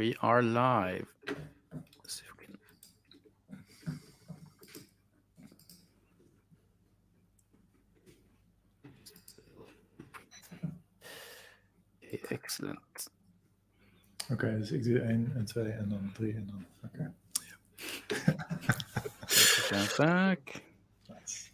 We are live. Let's see if we can... Okay, excellent. Oké, dus ik doe 1 en 2 en dan 3 en dan... Oké. Christian's back. Nice.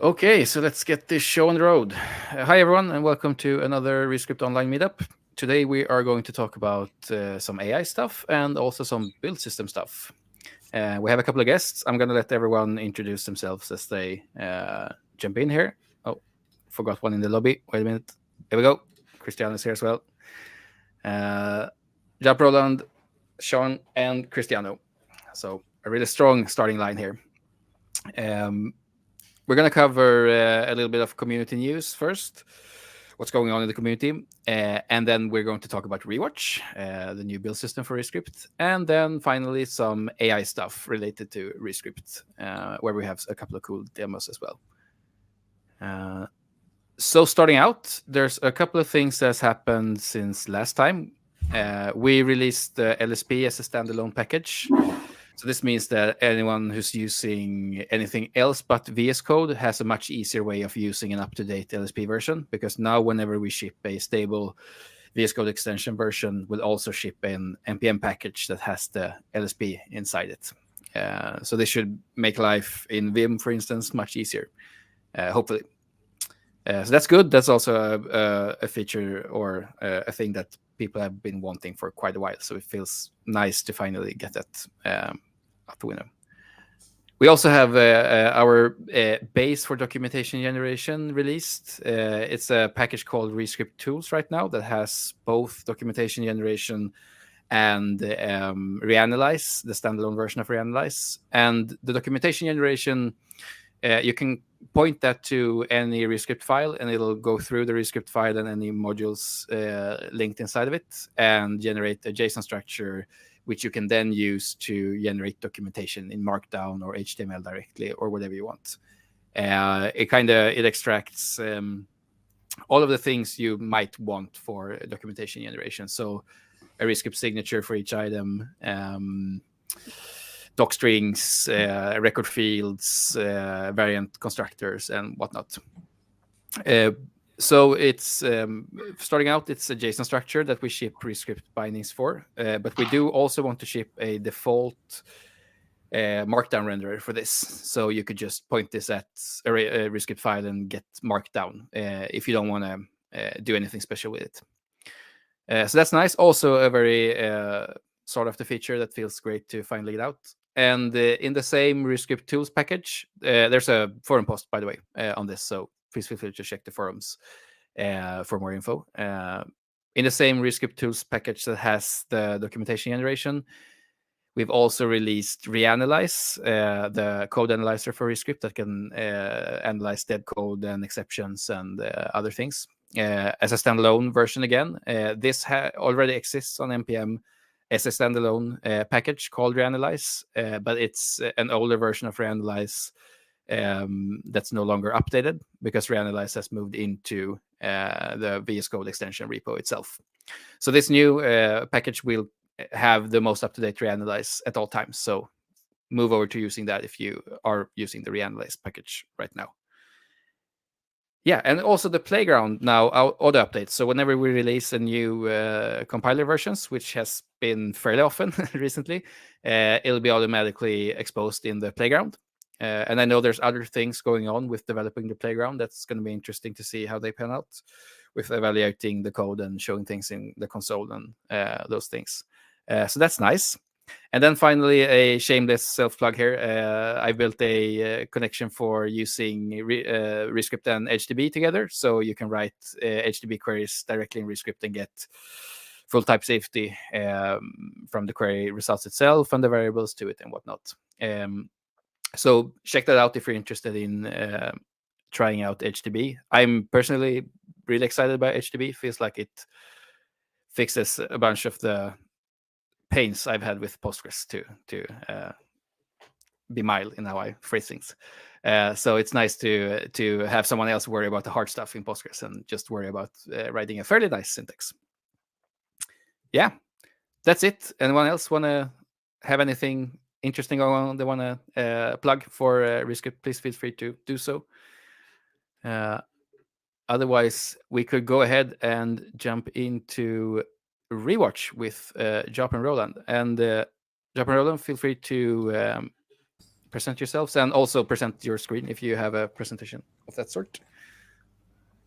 Okay, so let's get this show on the road. Hi, everyone, and welcome to another ReScript Online Meetup. Today we are going to talk about some AI stuff and also some build system stuff. We have a couple of guests. I'm going to let everyone introduce themselves as they jump in here. Oh, forgot one in the lobby. Wait a minute. Here we go. Christian is here as well. Jap Roland, Sean, and Cristiano. So a really strong starting line here. We're going to cover a little bit of community news first, what's going on in the community, and then we're going to talk about Rewatch, the new build system for ReScript, and then finally some AI stuff related to ReScript, where we have a couple of cool demos as well. So starting out, there's a couple of things that's happened since last time. We released the LSP as a standalone package. So this means that anyone who's using anything else but VS Code has a much easier way of using an up-to-date LSP version, because now whenever we ship a stable VS Code extension version, we'll also ship an NPM package that has the LSP inside it. So this should make life in Vim, for instance, much easier, hopefully. So that's good. That's also a feature or a thing that people have been wanting for quite a while. So it feels nice to finally get that out the window. We also have our base for documentation generation released. It's a package called ReScript Tools right now that has both documentation generation and Reanalyze, the standalone version of Reanalyze. And the documentation generation, you can point that to any ReScript file, and it'll go through the ReScript file and any modules linked inside of it and generate a JSON structure, which you can then use to generate documentation in Markdown or HTML directly or whatever you want. It extracts all of the things you might want for documentation generation. So a ReScript signature for each item, doc strings, record fields, variant constructors, and whatnot. So it's starting out, it's a JSON structure that we ship ReScript bindings for, but we do also want to ship a default Markdown renderer for this. So you could just point this at a ReScript file and get Markdown if you don't want to do anything special with it. So that's nice. Also a very sort of the feature that feels great to finally get out. And in the same ReScript Tools package, there's a forum post, by the way, on this. So please feel free to check the forums for more info. In the same ReScript Tools package that has the documentation generation, we've also released Reanalyze, the code analyzer for ReScript that can analyze dead code and exceptions and other things. As a standalone version again, this already exists on NPM as a standalone package called Reanalyze, but it's an older version of Reanalyze that's no longer updated because Reanalyze has moved into the VS Code extension repo itself. So this new package will have the most up-to-date Reanalyze at all times. So move over to using that if you are using the Reanalyze package right now. Yeah, and also the playground now auto updates. So whenever we release a new compiler versions, which has been fairly often recently, it'll be automatically exposed in the playground. And I know there's other things going on with developing the playground. That's going to be interesting to see how they pan out with evaluating the code and showing things in the console and those things. So that's nice. And then finally, a shameless self-plug here. I built a connection for using ReScript and HTTP together. So you can write HTTP queries directly in ReScript and get full type safety from the query results itself and the variables to it and whatnot. So check that out if you're interested in trying out HTTP. I'm personally really excited about HTTP. Feels like it fixes a bunch of the pains I've had with Postgres to be mild in how I phrase things. So it's nice to have someone else worry about the hard stuff in Postgres and just worry about writing a fairly nice syntax. Yeah, that's it. Anyone else want to have anything interesting going on they want to plug for ReScript? Please feel free to do so. Otherwise, we could go ahead and jump into Rewatch with Job and Roland. And Job and Roland, feel free to present yourselves and also present your screen if you have a presentation of that sort.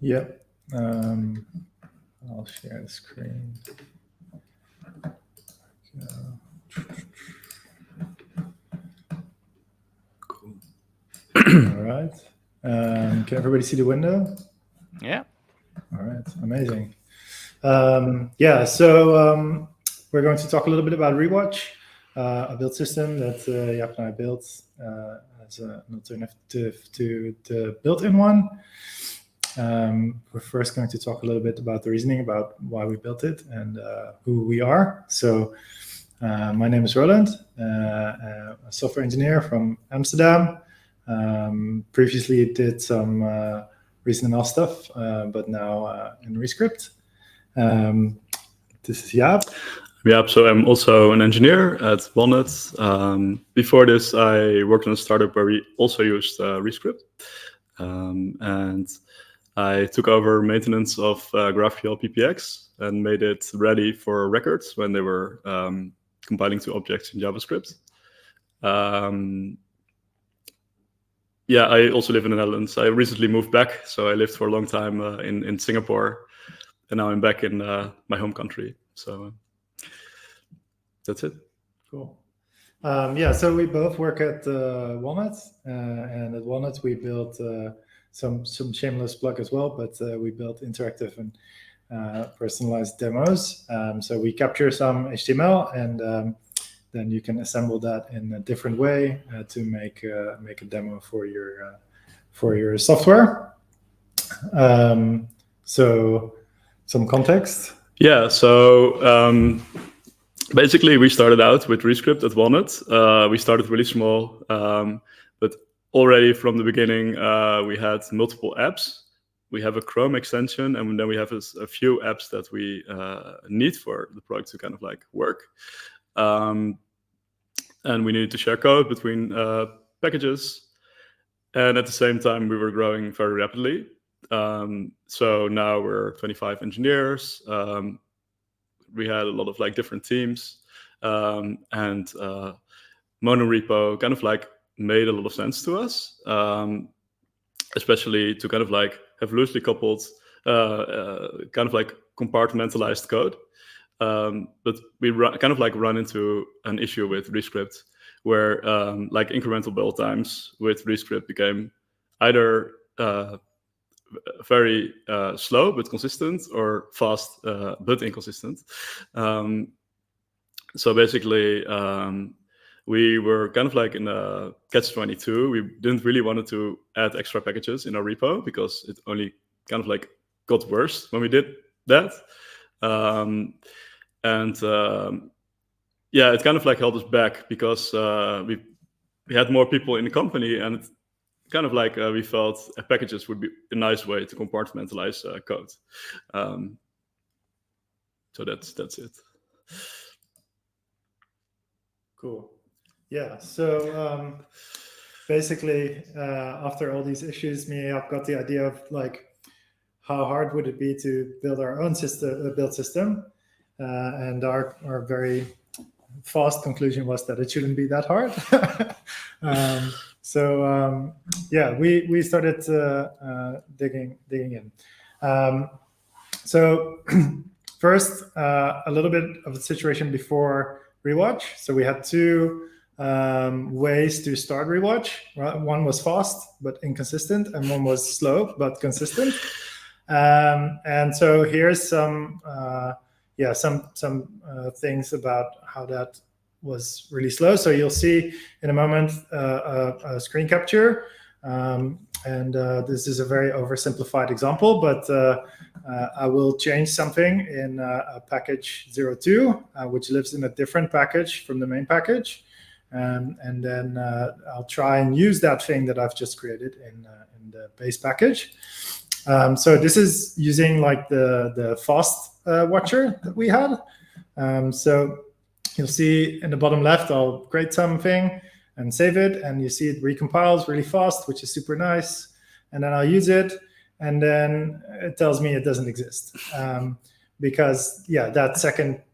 Yeah. I'll share the screen. Cool. All right. Can everybody see the window? Yeah. All right. Amazing. Yeah. So we're going to talk a little bit about Rewatch, a build system that Jaap and I built as an alternative to the built-in one. We're first going to talk a little bit about the reasoning about why we built it and who we are. So my name is Roland, a software engineer from Amsterdam. Previously did some ReasonML stuff, but now in ReScript. This is Jaap. Yeah, so I'm also an engineer at Walnut. Before this, I worked on a startup where we also used ReScript. And I took over maintenance of GraphQL PPX and made it ready for records when they were compiling to objects in JavaScript. Yeah, I also live in the Netherlands. I recently moved back, so I lived for a long time in Singapore, and now I'm back in my home country. So that's it. Cool. Yeah, so we both work at Walnut, and at Walnut we built some shameless plug as well, but we built interactive and personalized demos. So we capture some HTML, and then you can assemble that in a different way to make a demo for your software. So some context. Yeah. So basically, we started out with ReScript at Walnut. We started really small, but already from the beginning, we had multiple apps. We have a Chrome extension, and then we have a few apps that we need for the product to kind of like work. And we needed to share code between packages. And at the same time, we were growing very rapidly. So now we're 25 engineers. We had a lot of like different teams, and monorepo kind of like made a lot of sense to us, especially to kind of like have loosely coupled, kind of like compartmentalized code. But we kind of like run into an issue with ReScript where like incremental build times with ReScript became either very slow but consistent, or fast but inconsistent. So basically, we were kind of like in a catch-22. We didn't really want to add extra packages in our repo because it only kind of like got worse when we did that. Yeah, it kind of like held us back because we had more people in the company, and it kind of like we felt packages would be a nice way to compartmentalize code. So that's it. Cool. Yeah. So basically, after all these issues, me and Jaap got the idea of like, how hard would it be to build our own build system? And our very fast conclusion was that it shouldn't be that hard. Yeah, we started digging in. So first, a little bit of the situation before Rewatch. So we had two ways to start Rewatch. One was fast but inconsistent, and one was slow but consistent. And so here's some things about how that was really slow. So you'll see in a moment a screen capture, and this is a very oversimplified example, but I will change something in a package 02, which lives in a different package from the main package. And then I'll try and use that thing that I've just created in the base package. So this is using like the fast watcher that we had. So you'll see in the bottom left, I'll create something and save it, and you see it recompiles really fast, which is super nice. And then I'll use it, and then it tells me it doesn't exist, because that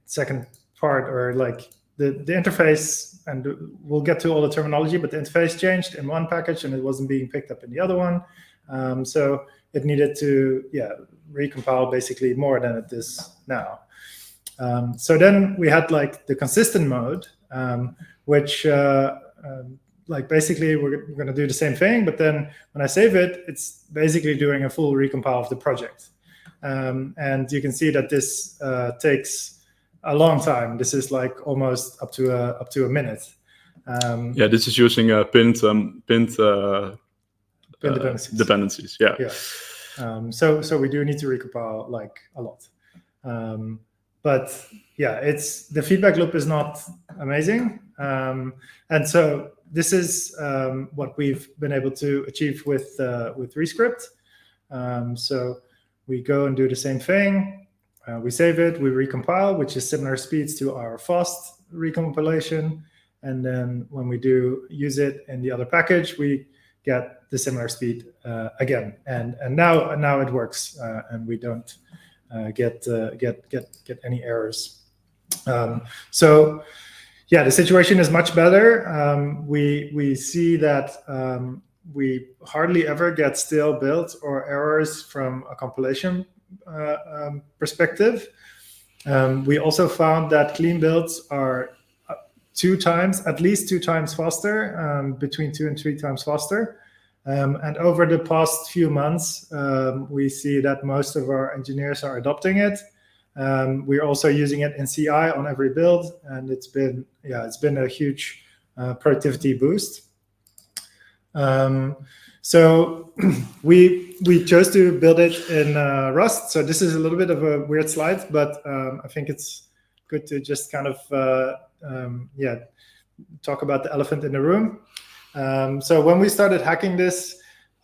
second part, or like the interface, and we'll get to all the terminology, but the interface changed in one package and it wasn't being picked up in the other one. So it needed to recompile basically more than it is now. So then we had like the consistent mode, which like basically we're going to do the same thing, but then when I save it, it's basically doing a full recompile of the project. And you can see that this takes a long time. This is like almost up to a minute. This is using pinned dependencies. Yeah. So we do need to recompile like a lot. But it's the feedback loop is not amazing. And so this is what we've been able to achieve with ReScript. So we go and do the same thing. We save it, we recompile, which is similar speeds to our fast recompilation. And then when we do use it in the other package, we get the similar speed again. And now it works, and we don't get any errors. So the situation is much better. We see that we hardly ever get stale builds or errors from a compilation perspective. We also found that clean builds are at least two times faster, between 2 and 3 times faster. And over the past few months, we see that most of our engineers are adopting it. We're also using it in CI on every build, and it's been a huge productivity boost. So we chose to build it in Rust. So this is a little bit of a weird slide, but I think it's good to just kind of talk about the elephant in the room. So when we started hacking this,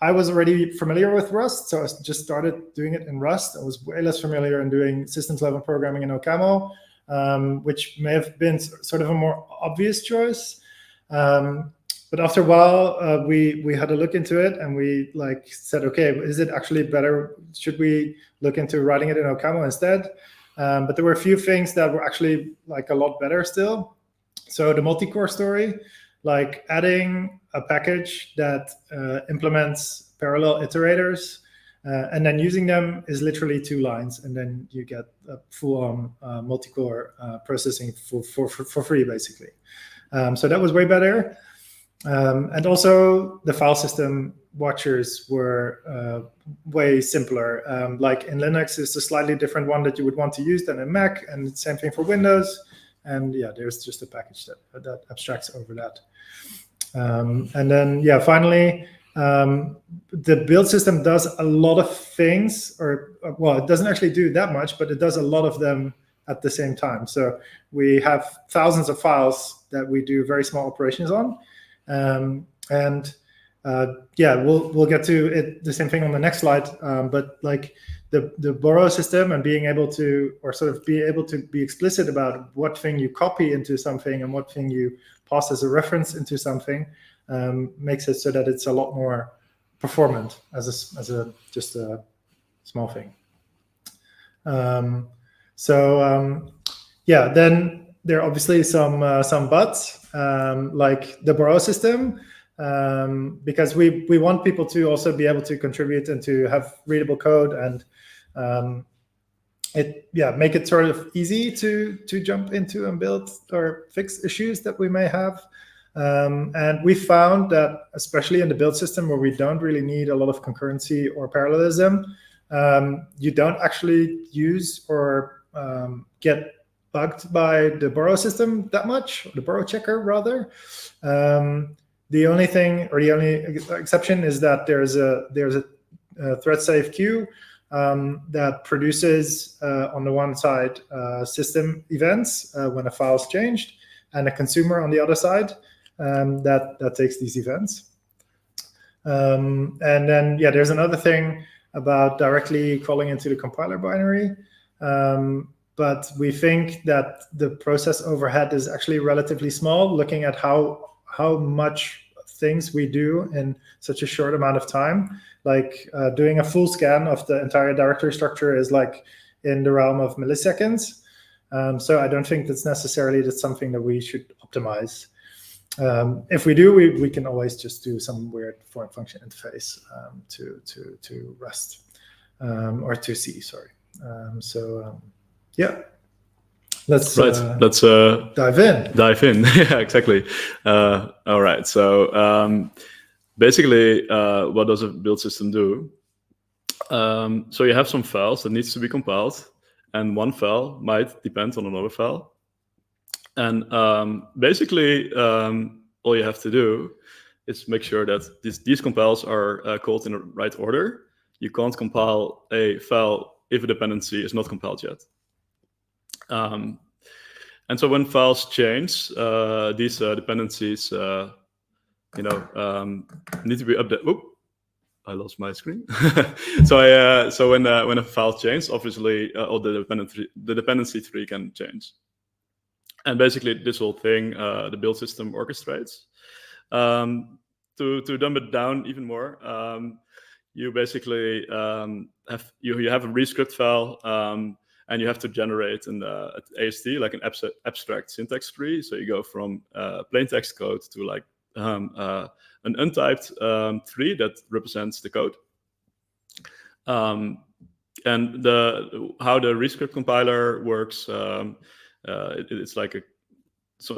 I was already familiar with Rust, so I just started doing it in Rust. I was way less familiar in doing systems level programming in OCaml, which may have been sort of a more obvious choice. But after a while, we had a look into it, and we said, okay, is it actually better? Should we look into writing it in OCaml instead? But there were a few things that were actually a lot better still. So the multi-core story, like adding a package that implements parallel iterators, and then using them is literally 2 lines, and then you get a full-on multi-core processing for free, basically. So that was way better. And also the file system watchers were way simpler. Like in Linux, it's a slightly different one that you would want to use than in Mac, and the same thing for Windows. And there's just a package that abstracts over that. And then finally, the build system does a lot of things, it doesn't actually do that much, but it does a lot of them at the same time. So we have thousands of files that we do very small operations on. We'll get to it, the same thing on the next slide. But the borrow system and being able to, be explicit about what thing you copy into something and what thing you pass as a reference into something, makes it so that it's a lot more performant as just a small thing. Then there are obviously some buts, like the borrow system, because we want people to also be able to contribute and to have readable code, and make it sort of easy to jump into and build or fix issues that we may have. And we found that, especially in the build system where we don't really need a lot of concurrency or parallelism, you don't actually use or get bugged by the borrow system that much, or the borrow checker rather. The only exception is that there's a thread safe queue that produces, on the one side, system events when a file is changed, and a consumer on the other side that takes these events. And then, there's another thing about directly calling into the compiler binary. But we think that the process overhead is actually relatively small, looking at how much things we do in such a short amount of time. Like doing a full scan of the entire directory structure is like in the realm of milliseconds. So I don't think that's something that we should optimize. If we do, we can always just do some weird form function interface to Rust or to C, sorry. Let's dive in. Yeah, exactly. All right. So basically, what does a build system do? So you have some files that needs to be compiled, and one file might depend on another file. And basically, all you have to do is make sure that these compiles are called in the right order. You can't compile a file if a dependency is not compiled yet. And so when files change, these dependencies, need to be updated. Oop, I lost my screen. So when a file changes, obviously all the dependency tree can change. And basically, this whole thing, the build system orchestrates. To dumb it down even more, you basically have a ReScript file, and you have to generate an AST, like an abstract syntax tree. So you go from plain text code to like an untyped tree that represents the code. And how the ReScript compiler works, it's like a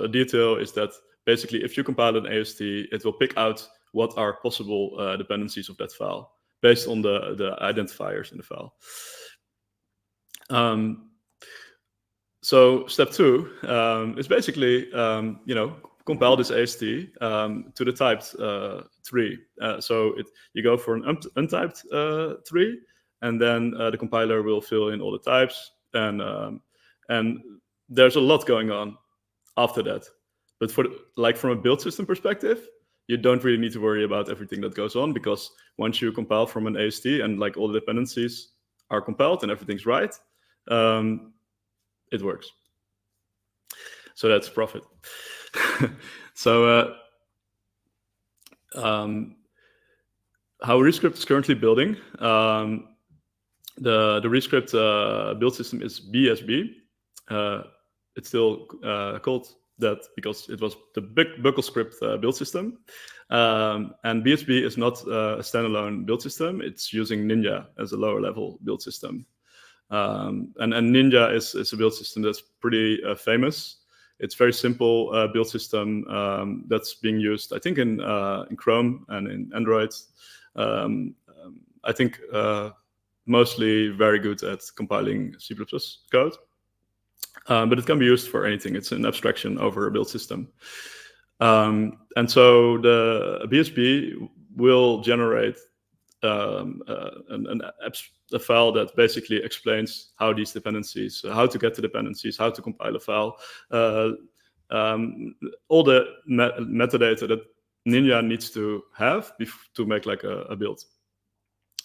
detail is that basically if you compile an AST, it will pick out what are possible dependencies of that file based on the identifiers in the file. So step 2 is basically compile this AST to the typed tree. So you go for an untyped tree, and then the compiler will fill in all the types, and there's a lot going on after that. But from a build system perspective, you don't really need to worry about everything that goes on, because once you compile from an AST and like all the dependencies are compiled and everything's right, it works. So that's profit. So how ReScript is currently building, the ReScript build system is BSB. It's still called that because it was the big buckle script build system. And BSB is not a standalone build system. It's using Ninja as a lower level build system. And Ninja is a build system that's pretty famous. It's very simple build system that's being used, I think, in Chrome and in Android. I think mostly very good at compiling C++ code. But it can be used for anything. It's an abstraction over a build system. And so the BSB will generate a file that basically explains how these dependencies, how to get the dependencies, how to compile a file, all the metadata that Ninja needs to have to make like a build.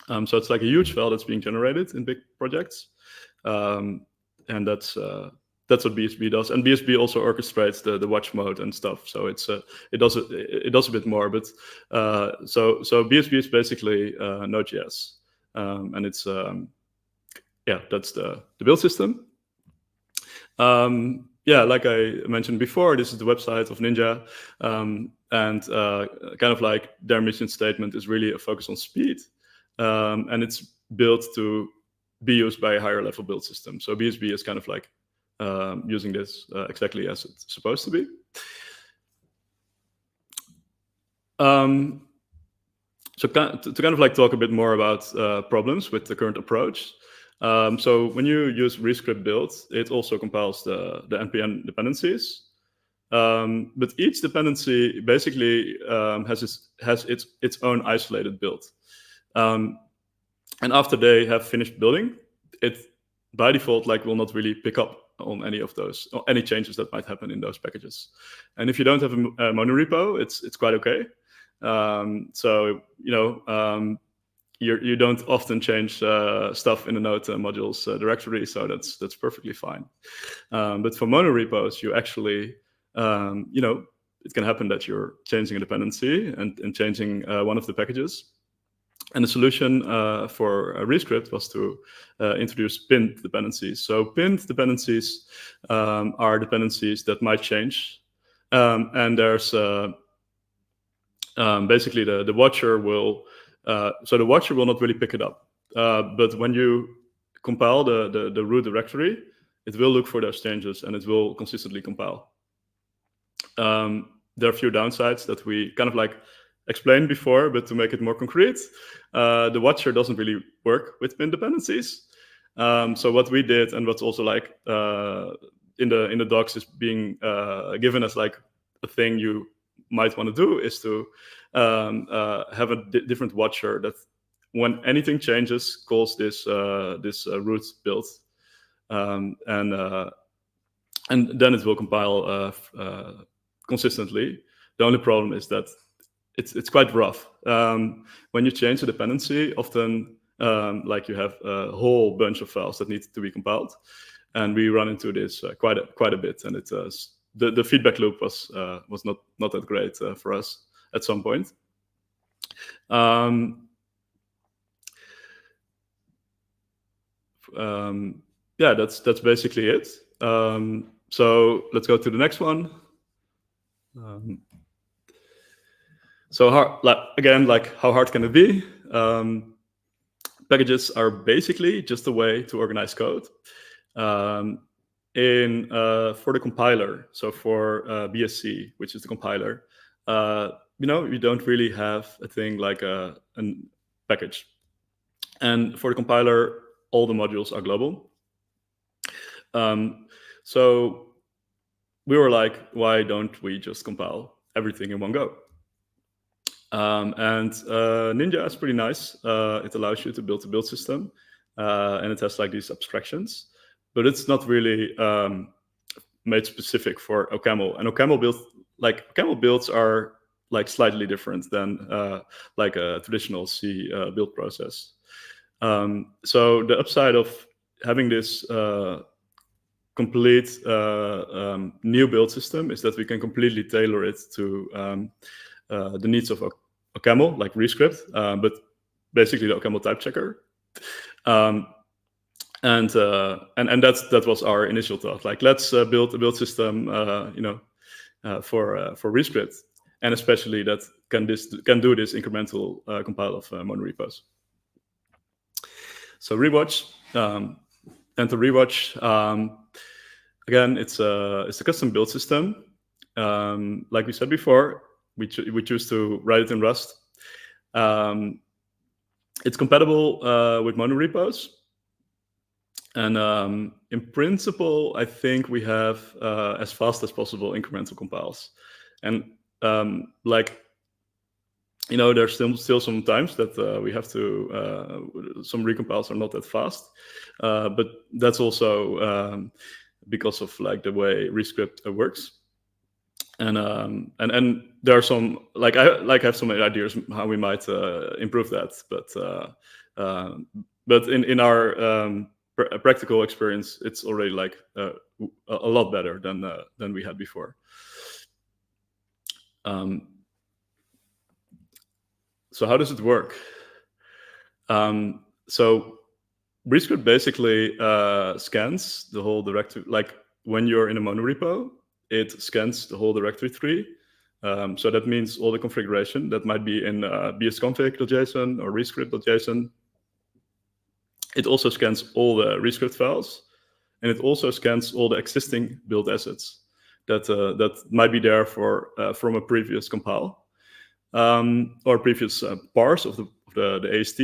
So it's like a huge file that's being generated in big projects, and that's what BSB does. And BSB also orchestrates the watch mode and stuff. So it does a bit more. But so BSB is basically Node.js, and it's that's the build system. Like I mentioned before, this is the website of Ninja, and kind of like their mission statement is really a focus on speed, and it's built to be used by a higher level build system. So BSB is kind of like using this exactly as it's supposed to be. So to kind of like talk a bit more about problems with the current approach. So when you use ReScript build, it also compiles the npm dependencies. But each dependency basically has its own isolated build. And after they have finished building, it by default will not really pick up on any of those, or any changes that might happen in those packages. And if you don't have a monorepo, it's quite okay. So you don't often change stuff in the node modules directory, so that's perfectly fine. But for monorepos, you actually it can happen that you're changing a dependency and changing one of the packages. And the solution for ReScript was to introduce pinned dependencies. So pinned dependencies are dependencies that might change. And there's basically the watcher will, so the watcher will not really pick it up. But when you compile the root directory, it will look for those changes and it will consistently compile. There are a few downsides that we kind of explained before, but to make it more concrete, the watcher doesn't really work with pin dependencies. So what we did, and what's also in the docs is being given as a thing you might want to do, is to have a different watcher that when anything changes calls this root build, and then it will compile consistently. The only problem is that it's quite rough. When you change a dependency, often you have a whole bunch of files that need to be compiled, and we run into this quite a bit. And the feedback loop was not that great for us at some point. Yeah, that's basically it. So let's go to the next one. So how hard can it be? Packages are basically just a way to organize code. For the compiler, so for BSC, which is the compiler, you don't really have a thing like a package. And for the compiler, all the modules are global. So we were like, why don't we just compile everything in one go? And Ninja is pretty nice. It allows you to build a build system, and it has these abstractions, but it's not really made specific for OCaml. And OCaml builds are slightly different than a traditional C build process. So the upside of having this complete new build system is that we can completely tailor it to the needs of OCaml, like ReScript, but basically the OCaml type checker. And that was our initial thought. Let's build a build system, for ReScript, and especially that can do this incremental compile of monorepos. So Rewatch, enter Rewatch. Again, it's a custom build system. Like we said before, we choose to write it in Rust. It's compatible with monorepos. And in principle, I think we have as fast as possible incremental compiles. And there's still some times that we have to, some recompiles are not that fast. But that's also because of the way ReScript works. And there are some I have some ideas how we might improve that, but in our practical experience, it's already a lot better than we had before. So how does it work? So ReScript basically scans the whole directory. When you're in a monorepo, it scans the whole directory tree. So that means all the configuration that might be in bsconfig.json or rescript.json. It also scans all the ReScript files, and it also scans all the existing build assets that might be there from a previous compile or previous parse of the AST.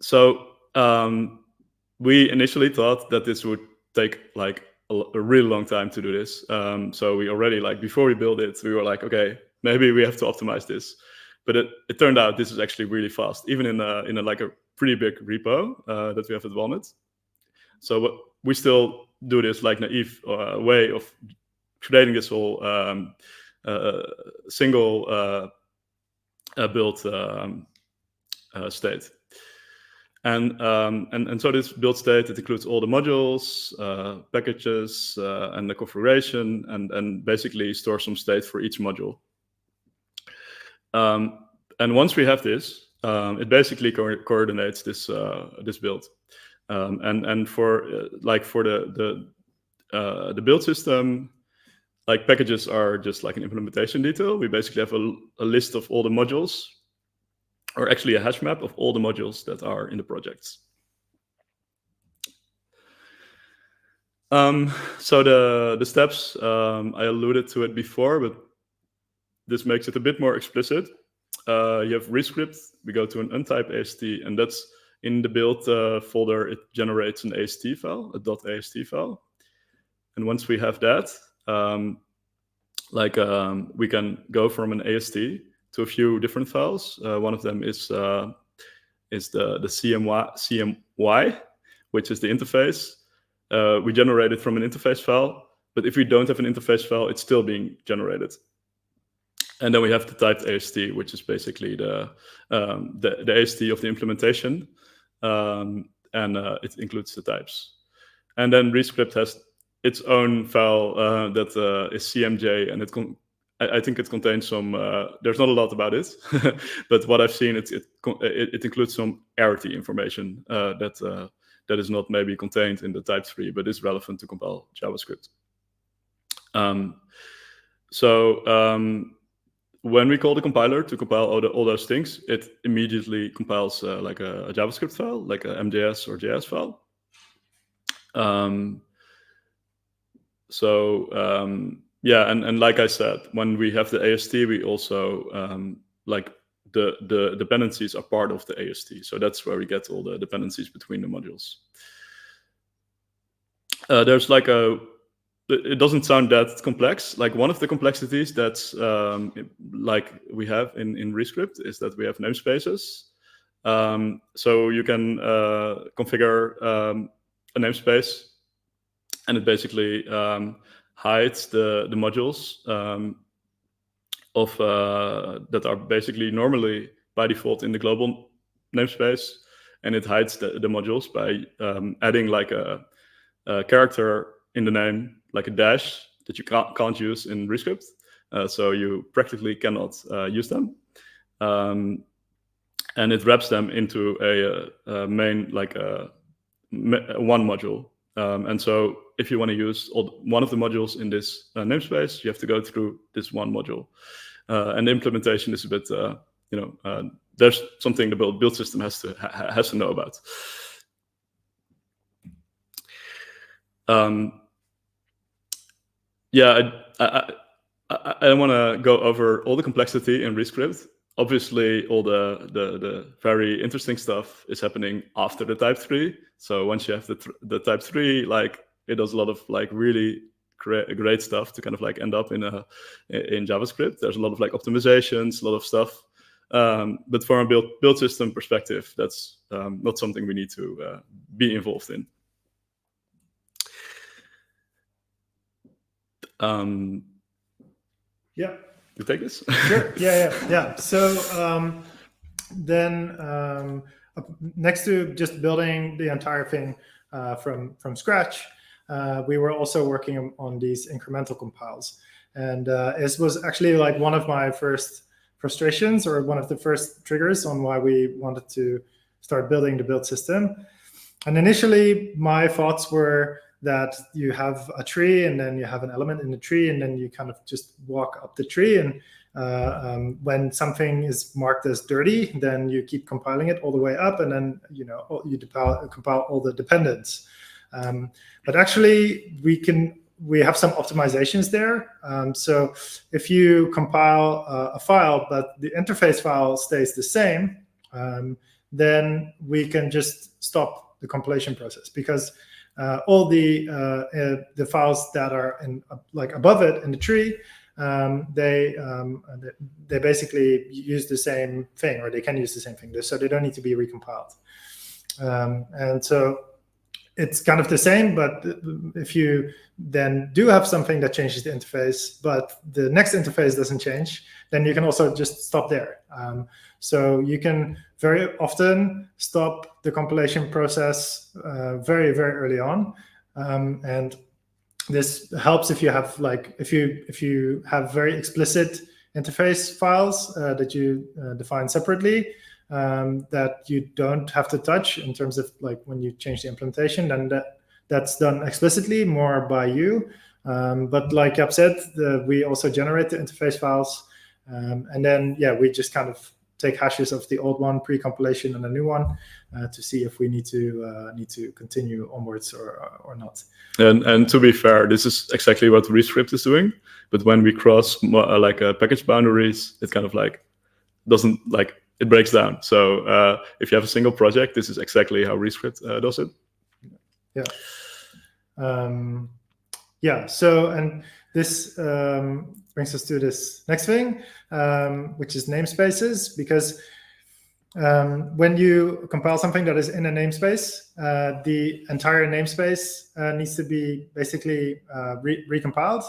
So we initially thought that this would take a really long time to do this. So we already before we build it, we were okay, maybe we have to optimize this. But it turned out this is actually really fast, even in a like a pretty big repo that we have at Walnut. So we still do this like naive way of creating this whole single build state. And so this build state, it includes all the modules, packages, and the configuration, and basically store some state for each module. And once we have this, it basically coordinates this this build. And for the build system, like packages are just like an implementation detail. We basically have a list of all the modules, or actually a hash map of all the modules that are in the projects. So the steps, I alluded to it before, but this makes it a bit more explicit. You have ReScript, we go to an untype AST, and that's in the build folder, it generates an AST file, a .ast file. And once we have that, we can go from an AST to a few different files. One of them is the CMY, which is the interface. We generate it from an interface file, but if we don't have an interface file, it's still being generated. And then we have the typed AST, which is basically the AST of the implementation, and it includes the types. And then ReScript has its own file that is CMJ, and I think it contains some. There's not a lot about it, but what I've seen, it includes some arity information that is not maybe contained in the type 3, but is relevant to compile JavaScript. When we call the compiler to compile all those things, it immediately compiles like a JavaScript file, like a MJS or JS file. Yeah, and like I said, when we have the AST, we also like the dependencies are part of the AST. So that's where we get all the dependencies between the modules. There's like it doesn't sound that complex. Like one of the complexities that's like we have in ReScript is that we have namespaces. So you can configure a namespace, and it basically hides the modules that are basically normally by default in the global namespace, and it hides the modules by adding like a character in the name, like a dash that you can't use in ReScript, so you practically cannot use them, and it wraps them into a main like one module. And so if you want to use one of the modules in this namespace, you have to go through this one module. And the implementation is a bit, there's something the build system has to know about. Yeah, I don't want to go over all the complexity in ReScript. Obviously, all the very interesting stuff is happening after the type 3. So once you have the type 3, like it does a lot of like really great stuff to kind of like end up in JavaScript. There's a lot of like optimizations, a lot of stuff. But from a build system perspective, that's not something we need to be involved in. Yeah. You take this? Sure. Yeah. So then next to just building the entire thing from scratch, we were also working on these incremental compiles. And it was actually like one of my first frustrations, or one of the first triggers on why we wanted to start building the build system. And initially, my thoughts were that you have a tree, and then you have an element in the tree, and then you kind of just walk up the tree. And when something is marked as dirty, then you keep compiling it all the way up, and then you compile all the dependents. But actually, we have some optimizations there. So if you compile a file, but the interface file stays the same, then we can just stop the compilation process, because all the files that are like above it in the tree they basically use the same thing, or they can use the same thing, so they don't need to be recompiled. And so it's kind of the same, but if you then do have something that changes the interface, but the next interface doesn't change, then you can also just stop there. So you can very often stop the compilation process very, very early on. And this helps if you have if you have very explicit interface files that you define separately, that you don't have to touch in terms of when you change the implementation, then that's done explicitly more by you. But like Jaap said, we also generate the interface files, and then we just kind of take hashes of the old one pre-compilation and a new one to see if we need to continue onwards or not. And to be fair, this is exactly what ReScript is doing. But when we cross package boundaries, it kind of doesn't it breaks down. So if you have a single project, this is exactly how ReScript does it. So, and this brings us to this next thing, which is namespaces, because when you compile something that is in a namespace, the entire namespace needs to be basically recompiled,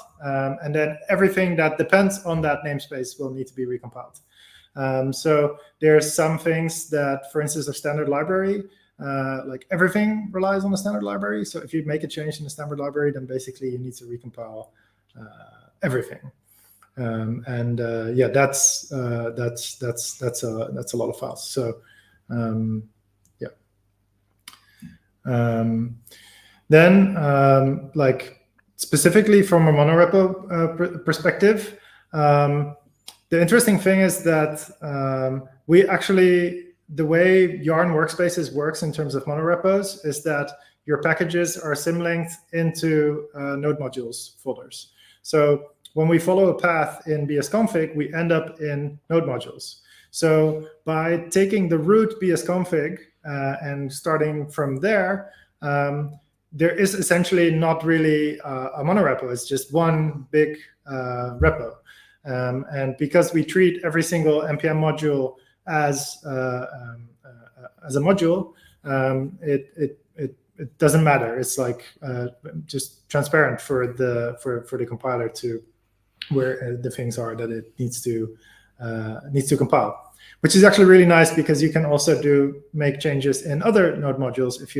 and then everything that depends on that namespace will need to be recompiled. So there's some things that, for instance, a standard library, everything relies on the standard library. So if you make a change in the standard library, then basically you need to recompile everything. That's a lot of files. So then specifically from a monorepo perspective, the interesting thing is that we actually, the way Yarn Workspaces works in terms of monorepos is that your packages are symlinked into node modules folders. So when we follow a path in bsconfig, we end up in node modules. So by taking the root bsconfig and starting from there, there is essentially not really a monorepo. It's just one big repo. And because we treat every single npm module as a module, it doesn't matter. It's just transparent for the compiler to where the things are that it needs to compile, which is actually really nice because you can also make changes in other node modules if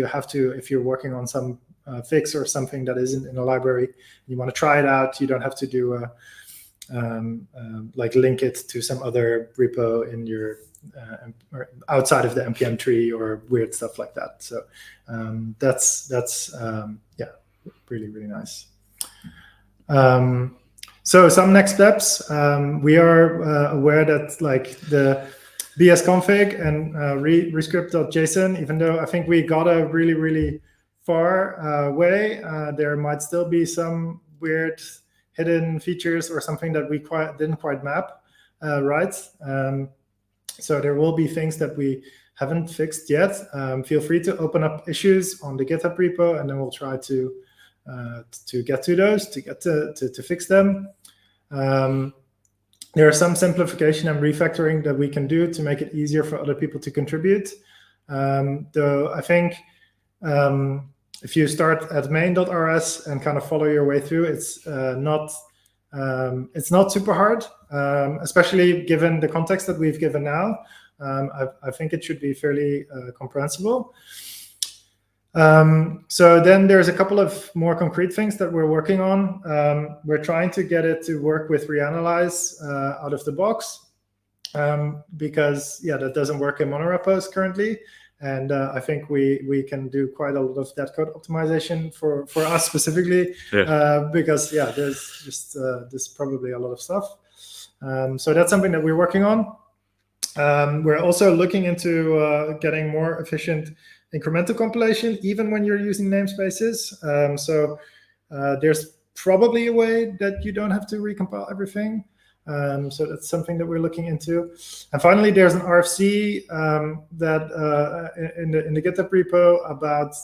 you're working on some fix or something that isn't in a library. You want to try it out. You don't have to do link it to some other repo in your or outside of the npm tree or weird stuff like that. So that's really, really nice. So some next steps. We are aware that the bsconfig and ReScript.json, even though I think we got a really, really far way, there might still be some weird hidden features or something that we didn't quite map right. So there will be things that we haven't fixed yet. Feel free to open up issues on the GitHub repo, and then we'll try to get to those, to fix them. There are some simplification and refactoring that we can do to make it easier for other people to contribute. Though I think if you start at main.rs and kind of follow your way through, it's not super hard, especially given the context that we've given now. I think it should be fairly comprehensible. So then there's a couple of more concrete things that we're working on. We're trying to get it to work with reanalyze out of the box, because that doesn't work in monorepos currently. And I think we can do quite a lot of that code optimization for us specifically, because there's just there's probably a lot of stuff. So that's something that we're working on. We're also looking into getting more efficient incremental compilation, even when you're using namespaces. So there's probably a way that you don't have to recompile everything. So that's something that we're looking into. And finally, there's an RFC that in the GitHub repo about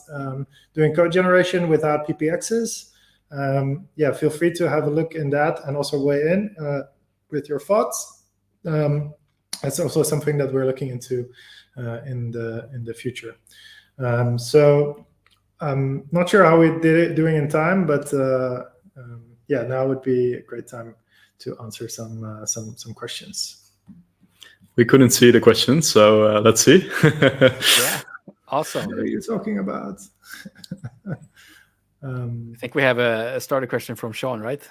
doing code generation without PPXs. feel free to have a look in that and also weigh in with your thoughts. That's also something that we're looking into in the future. So I'm not sure how we doing in time, but now would be a great time to answer some questions. We couldn't see the questions, so let's see. Yeah, awesome. What are you talking about? I think we have a starter question from Sean, right?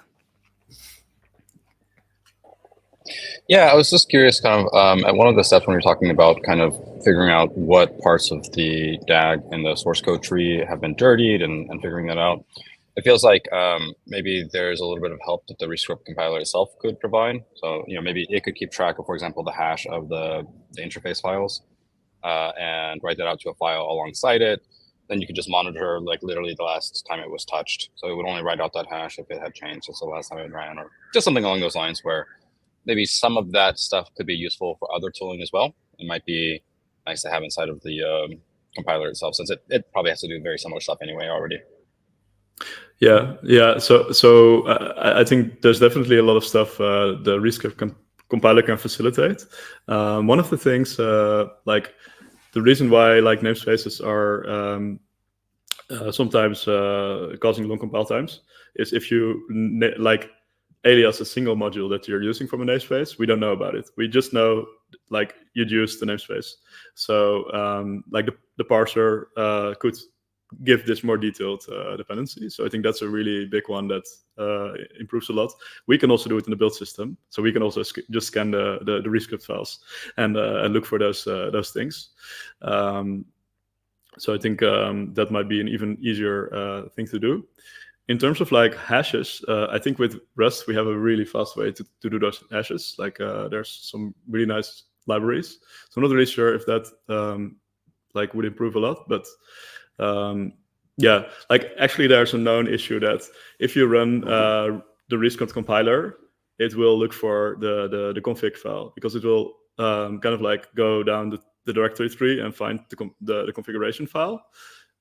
Yeah, I was just curious, kind of at one of the steps when we were talking about kind of figuring out what parts of the DAG and the source code tree have been dirtied and figuring that out. It feels like maybe there's a little bit of help that the ReScript compiler itself could provide. So maybe it could keep track of, for example, the hash of the interface files and write that out to a file alongside it. Then you could just monitor like literally the last time it was touched. So it would only write out that hash if it had changed since the last time it ran, or just something along those lines where maybe some of that stuff could be useful for other tooling as well. It might be nice to have inside of the compiler itself, since it probably has to do very similar stuff anyway already. Yeah. So I think there's definitely a lot of stuff the ReScript compiler can facilitate. One of the things, like the reason why like namespaces are sometimes causing long compile times is if you like alias a single module that you're using from a namespace, we don't know about it. We just know like you'd use the namespace. So like the parser could give this more detailed dependency. So I think that's a really big one that improves a lot. We can also do it in the build system. So we can also just scan the ReScript files and look for those things. So I think that might be an even easier thing to do. In terms of like hashes, I think with Rust, we have a really fast way to do those hashes. Like there's some really nice libraries. So I'm not really sure if that like would improve a lot, but yeah, like actually there's a known issue that if you run the ReScript compiler, it will look for the config file, because it will kind of like go down the directory tree and find the configuration file.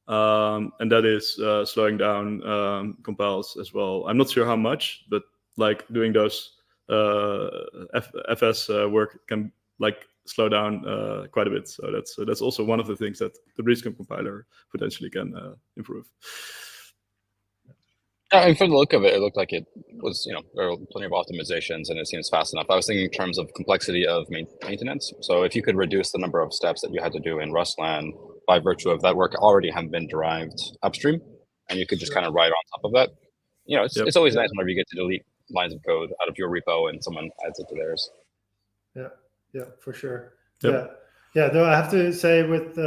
And that is slowing down compiles as well. I'm not sure how much, but like doing those FS work can like slow down quite a bit. So that's also one of the things that the ReScript compiler potentially can improve. Yeah, and from the look of it, it looked like it was, there were plenty of optimizations, and it seems fast enough. I was thinking in terms of complexity of maintenance. So if you could reduce the number of steps that you had to do in Rustland by virtue of that work already have been derived upstream, and you could just kind of write on top of that. It's always nice whenever you get to delete lines of code out of your repo and someone adds it to theirs. Yeah, for sure. Yep. Yeah. Though I have to say with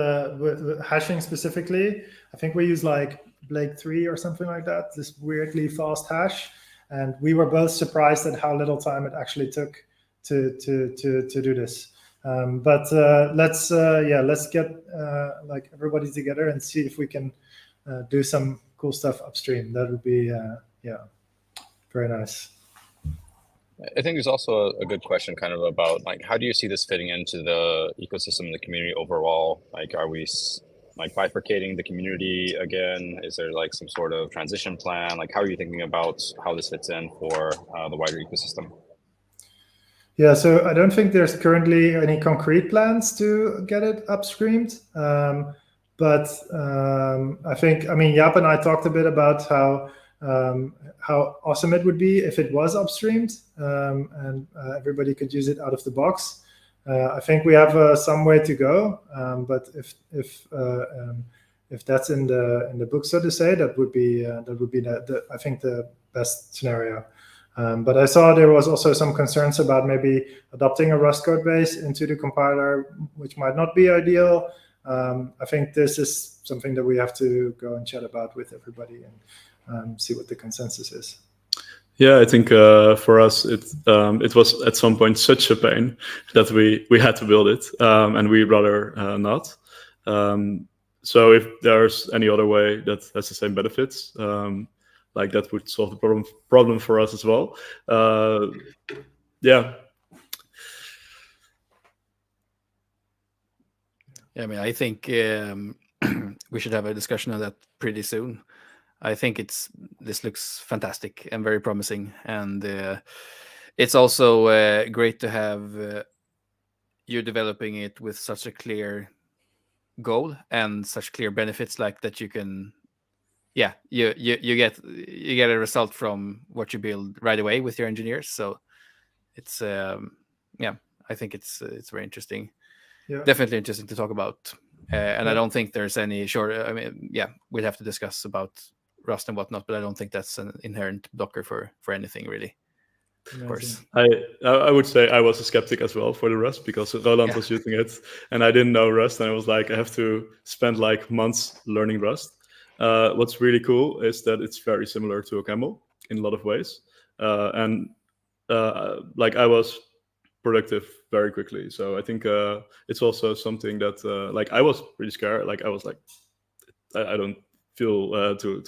hashing specifically, I think we use like Blake 3 or something like that, this weirdly fast hash, and we were both surprised at how little time it actually took to do this. But let's get like everybody together and see if we can do some cool stuff upstream. That would be very nice. I think there's also a good question kind of about like, how do you see this fitting into the ecosystem and the community overall? Like, are we like bifurcating the community again? Is there like some sort of transition plan? Like, how are you thinking about how this fits in for the wider ecosystem? Yeah, so I don't think there's currently any concrete plans to get it upstreamed. But I think, Jaap and I talked a bit about how awesome it would be if it was upstreamed and everybody could use it out of the box. I think we have some way to go, but if that's in the book, so to say, that would be I think the best scenario. But I saw there was also some concerns about maybe adopting a Rust code base into the compiler, which might not be ideal. I think this is something that we have to go and chat about with everybody and see what the consensus is. Yeah, I think for us it was at some point such a pain that we had to build it, and we rather not. So if there's any other way that has the same benefits, like that would solve the problem for us as well. Yeah. I think we should have a discussion on that pretty soon. I think this looks fantastic and very promising, and it's also great to have you developing it with such a clear goal and such clear benefits, like that you can, you get a result from what you build right away with your engineers. So it's I think it's very interesting. Yeah. Definitely interesting to talk about. And I don't think there's any short. I mean, we'd have to discuss about Rust and whatnot, but I don't think that's an inherent blocker for anything really. Of course. I would say I was a skeptic as well for the Rust, because Roland was using it and I didn't know Rust, and I was like, I have to spend like months learning Rust. What's really cool is that it's very similar to a camel in a lot of ways, and like I was productive very quickly. So I think it's also something that like I was pretty scared. Like I was like, I don't feel to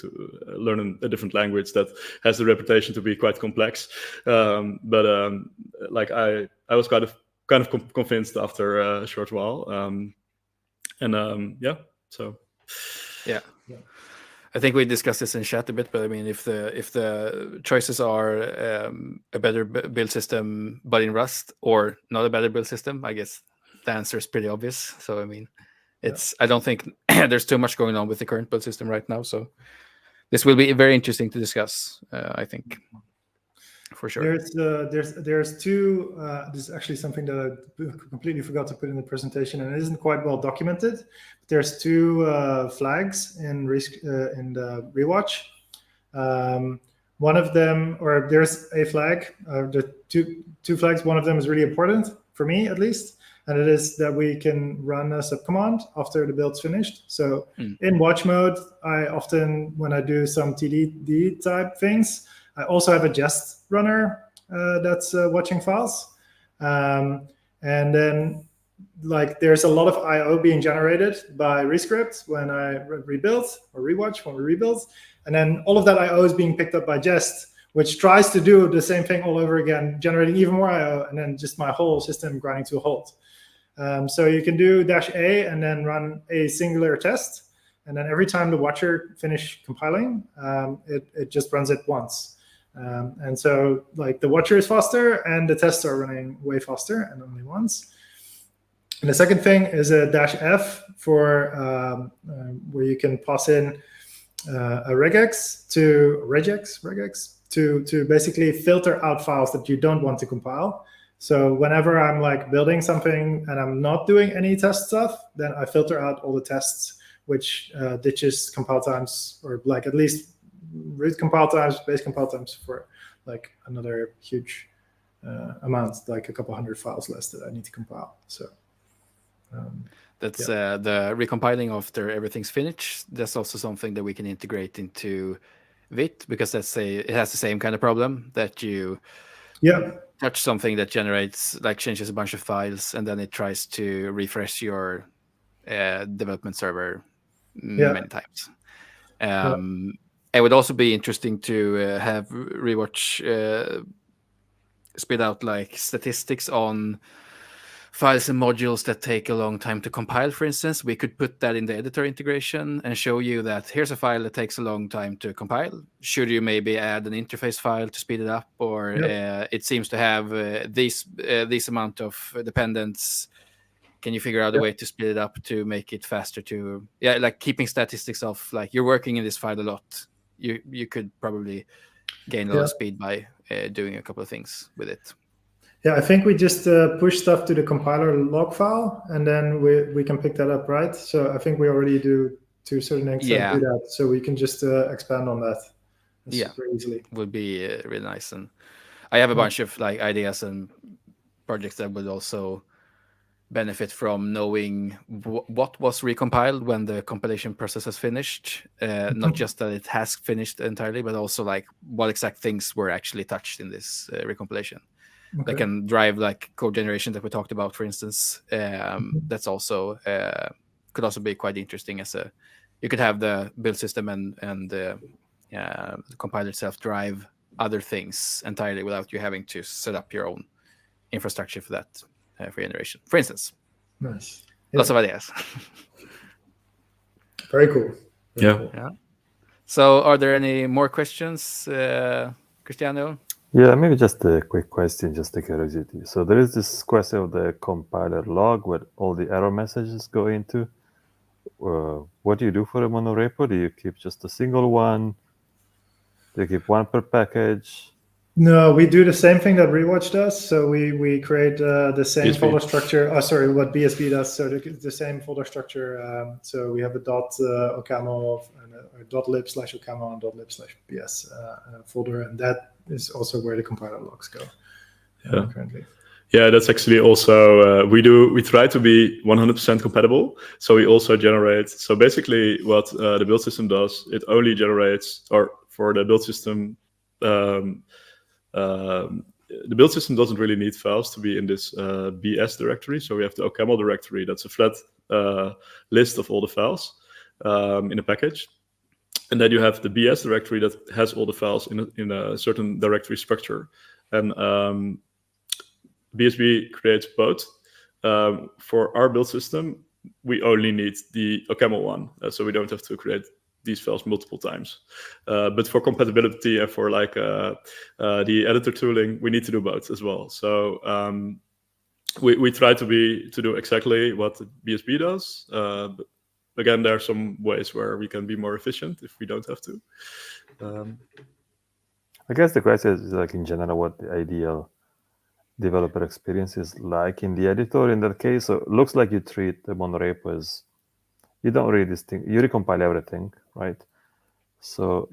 learn a different language that has the reputation to be quite complex. But like I was kind of convinced after a short while. So. Yeah. I think we discussed this in chat a bit, but I mean, if the choices are a better build system but in Rust, or not a better build system, I guess the answer is pretty obvious. So I mean, I don't think there's too much going on with the current build system right now. So this will be very interesting to discuss, I think, for sure. There's two. This is actually something that I completely forgot to put in the presentation, and it isn't quite well documented. There's two flags in the Rewatch. One of them, or there's a flag. The two flags. One of them is really important for me, at least, and it is that we can run a subcommand after the build's finished. So in watch mode, I often, when I do some TDD type things, I also have a jest runner that's watching files. And then like there's a lot of IO being generated by ReScript when I rebuild, or Rewatch when we rebuild. And then all of that IO is being picked up by jest, which tries to do the same thing all over again, generating even more IO, and then just my whole system grinding to a halt. So you can do -A and then run a singular test. And then every time the watcher finish compiling, it just runs it once. And so like the watcher is faster and the tests are running way faster, and only once. And the second thing is a -F for where you can pass in a regex to basically filter out files that you don't want to compile. So whenever I'm like building something and I'm not doing any test stuff, then I filter out all the tests, which ditches compile times, or like at least root compile times, base compile times for like another huge amount, like a couple hundred files less that I need to compile. So that's the recompiling after everything's finished. That's also something that we can integrate into Vite, because it has the same kind of problem that you touch something that generates, like changes a bunch of files, and then it tries to refresh your development server many times. It would also be interesting to have Rewatch spit out like statistics on files and modules that take a long time to compile, for instance. We could put that in the editor integration and show you that here's a file that takes a long time to compile. Should you maybe add an interface file to speed it up, or it seems to have this amount of dependents. Can you figure out a way to speed it up to make it faster to, like keeping statistics of like you're working in this file a lot. You could probably gain a lot of speed by doing a couple of things with it. Yeah, I think we just push stuff to the compiler log file, and then we can pick that up, right? So I think we already do to a certain extent do that. So we can just expand on that super easily. Would be really nice. And I have a bunch of like ideas and projects that would also benefit from knowing what was recompiled when the compilation process has finished. Not just that it has finished entirely, but also like what exact things were actually touched in this recompilation. That can drive like code generation that we talked about, for instance. That's also could also be quite interesting as you could have the build system and the compiler itself drive other things entirely without you having to set up your own infrastructure for that for generation, for instance. Nice. Lots of ideas. Very cool. Very cool. Yeah. So, are there any more questions, Cristiano? Yeah, maybe just a quick question, just a curiosity. So there is this question of the compiler log where all the error messages go into. What do you do for a monorepo? Do you keep just a single one? Do you keep one per package? No, we do the same thing that Rewatch does. So we create the same BSB. folder structure. Oh, sorry, what BSB does. So the same folder structure. So we have a .ocaml and a .lib/ocaml and .lib/bs folder, and that is also where the compiler logs go currently. Yeah, that's actually also we try to be 100% compatible. So we also generate. So basically, what the build system does, it only generates, or for the build system, the build system doesn't really need files to be in this BS directory. So we have the OCaml directory. That's a flat list of all the files in a package. And then you have the BS directory that has all the files in a certain directory structure. And BSB creates both. For our build system, we only need the OCaml one. So we don't have to create these files multiple times. But for compatibility and for like the editor tooling, we need to do both as well. So we try to do exactly what BSB does. But again, there are some ways where we can be more efficient if we don't have to. I guess the question is like in general what the ideal developer experience is like in the editor in that case. So it looks like you treat the monorepo as you don't really distinguish, you recompile everything, right? So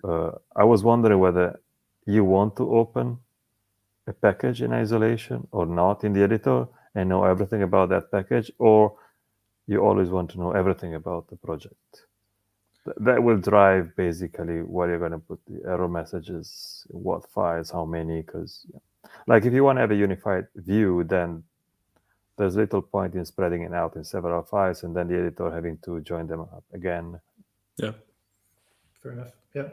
I was wondering whether you want to open a package in isolation or not in the editor and know everything about that package, or you always want to know everything about the project. That will drive basically where you're going to put the error messages, what files, how many, because like if you want to have a unified view, then there's little point in spreading it out in several files and then the editor having to join them up again. Yeah. Fair enough. Yeah.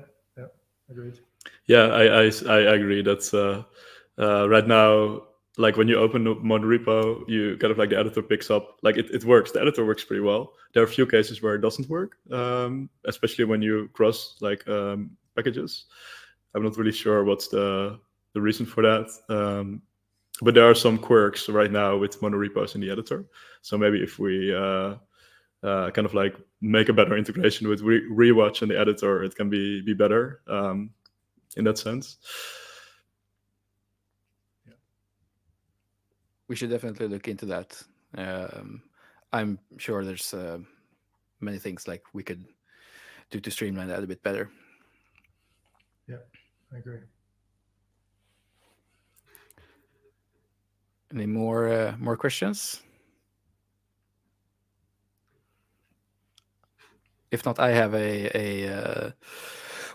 Agreed. Yeah, I agree. That's right now, like when you open a monorepo, you kind of like the editor picks up, like it works. The editor works pretty well. There are a few cases where it doesn't work, especially when you cross like packages. I'm not really sure what's the reason for that. But there are some quirks right now with monorepos in the editor. So maybe if we kind of like make a better integration with Rewatch in the editor, it can be better in that sense. Yeah. We should definitely look into that. I'm sure there's many things like we could do to streamline that a bit better. Yeah, I agree. Any more questions? If not, I have a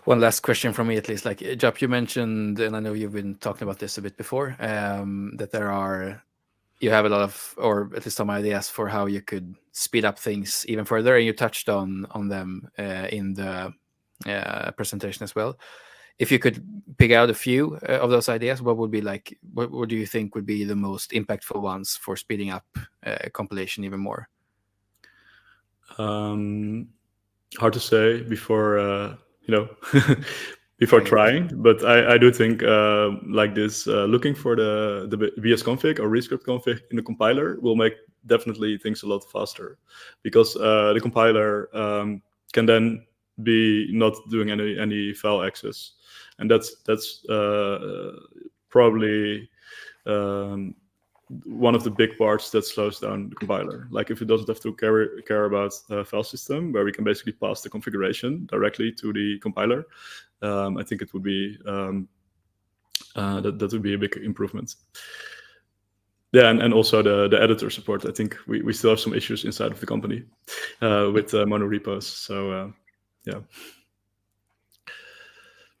one last question from me at least. Like Jap, you mentioned, and I know you've been talking about this a bit before, that you have a lot of, or at least some ideas for how you could speed up things even further, and you touched on them in the presentation as well. If you could pick out a few of those ideas, what would be like? What do you think would be the most impactful ones for speeding up compilation even more? Hard to say before before trying, but I do think like this looking for the VS config or ReScript config in the compiler will make definitely things a lot faster, because the compiler can then be not doing any file access, and that's probably one of the big parts that slows down the compiler. Like if it doesn't have to care about file system, where we can basically pass the configuration directly to the compiler, I think it would be that would be a big improvement. Yeah, and also the editor support. I think we still have some issues inside of the company with monorepos. So yeah.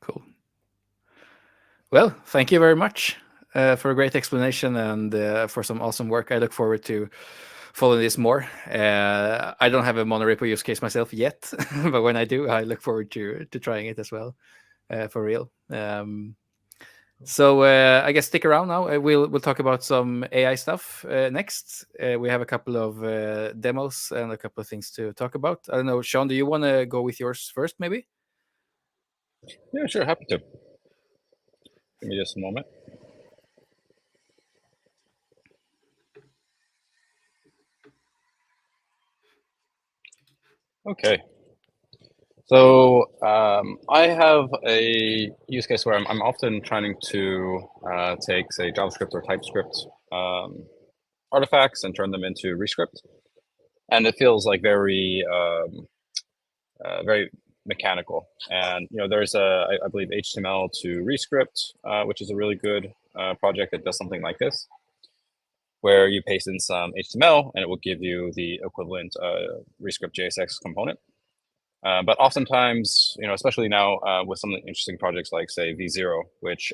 Cool. Well, thank you very much for a great explanation and for some awesome work. I look forward to following this more. I don't have a monorepo use case myself yet, but when I do, I look forward to trying it as well, for real. So I guess stick around now. We'll talk about some AI stuff next. We have a couple of demos and a couple of things to talk about. I don't know, Sean, do you want to go with yours first, maybe? Yeah, sure, happy to. Give me just a moment. Okay. So I have a use case where I'm often trying to take, say, JavaScript or TypeScript artifacts and turn them into ReScript, and it feels like very very mechanical. And there's I believe HTML to ReScript, which is a really good project that does something like this, where you paste in some HTML and it will give you the equivalent ReScript JSX component. But oftentimes, especially now with some of the interesting projects like, say, V0, which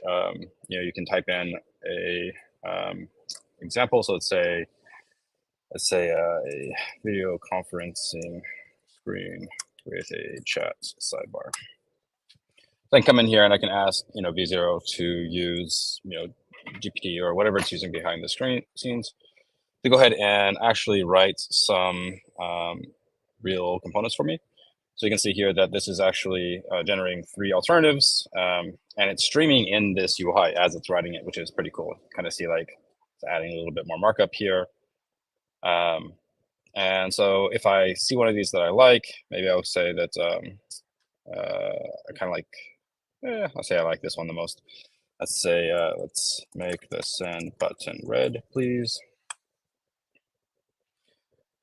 you can type in a example. So let's say a video conferencing screen with a chat sidebar. So I can come in here and I can ask V0 to use GPT or whatever it's using behind the scenes to go ahead and actually write some real components for me. So you can see here that this is actually generating 3 alternatives, and it's streaming in this UI as it's writing it, which is pretty cool. Kind of see like it's adding a little bit more markup here. And so if I see one of these that I like, maybe I'll say that I kind of like, I'll say I like this one the most. Let's say, let's make the send button red, please.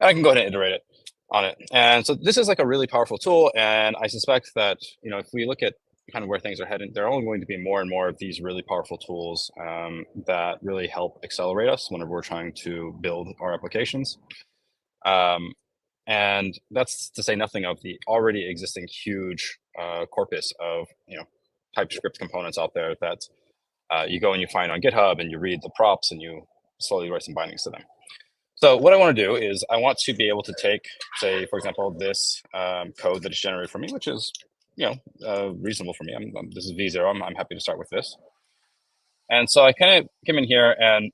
And I can go ahead and iterate it on it. And so this is like a really powerful tool. And I suspect that, if we look at kind of where things are heading, there are only going to be more and more of these really powerful tools that really help accelerate us whenever we're trying to build our applications. And that's to say nothing of the already existing huge corpus of TypeScript components out there that you go and you find on GitHub and you read the props and you slowly write some bindings to them. So what I want to do is I want to be able to take, say, for example, this code that is generated for me, which is reasonable for me. This is V0. I'm happy to start with this. And so I kind of came in here, and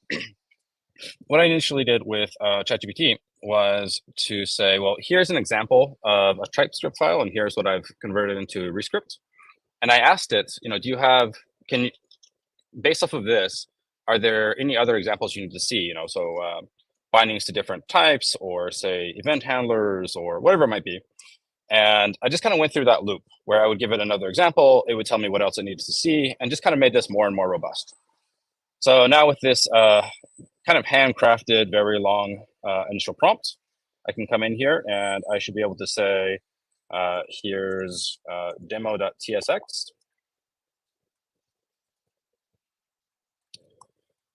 what I initially did with ChatGPT was to say, well, here's an example of a TypeScript file, and here's what I've converted into ReScript. And I asked it, based off of this, are there any other examples you need to see? Bindings to different types, or say event handlers, or whatever it might be. And I just kind of went through that loop where I would give it another example. It would tell me what else it needs to see, and just kind of made this more and more robust. So now with this kind of handcrafted, very long initial prompt, I can come in here and I should be able to say, here's demo.tsx.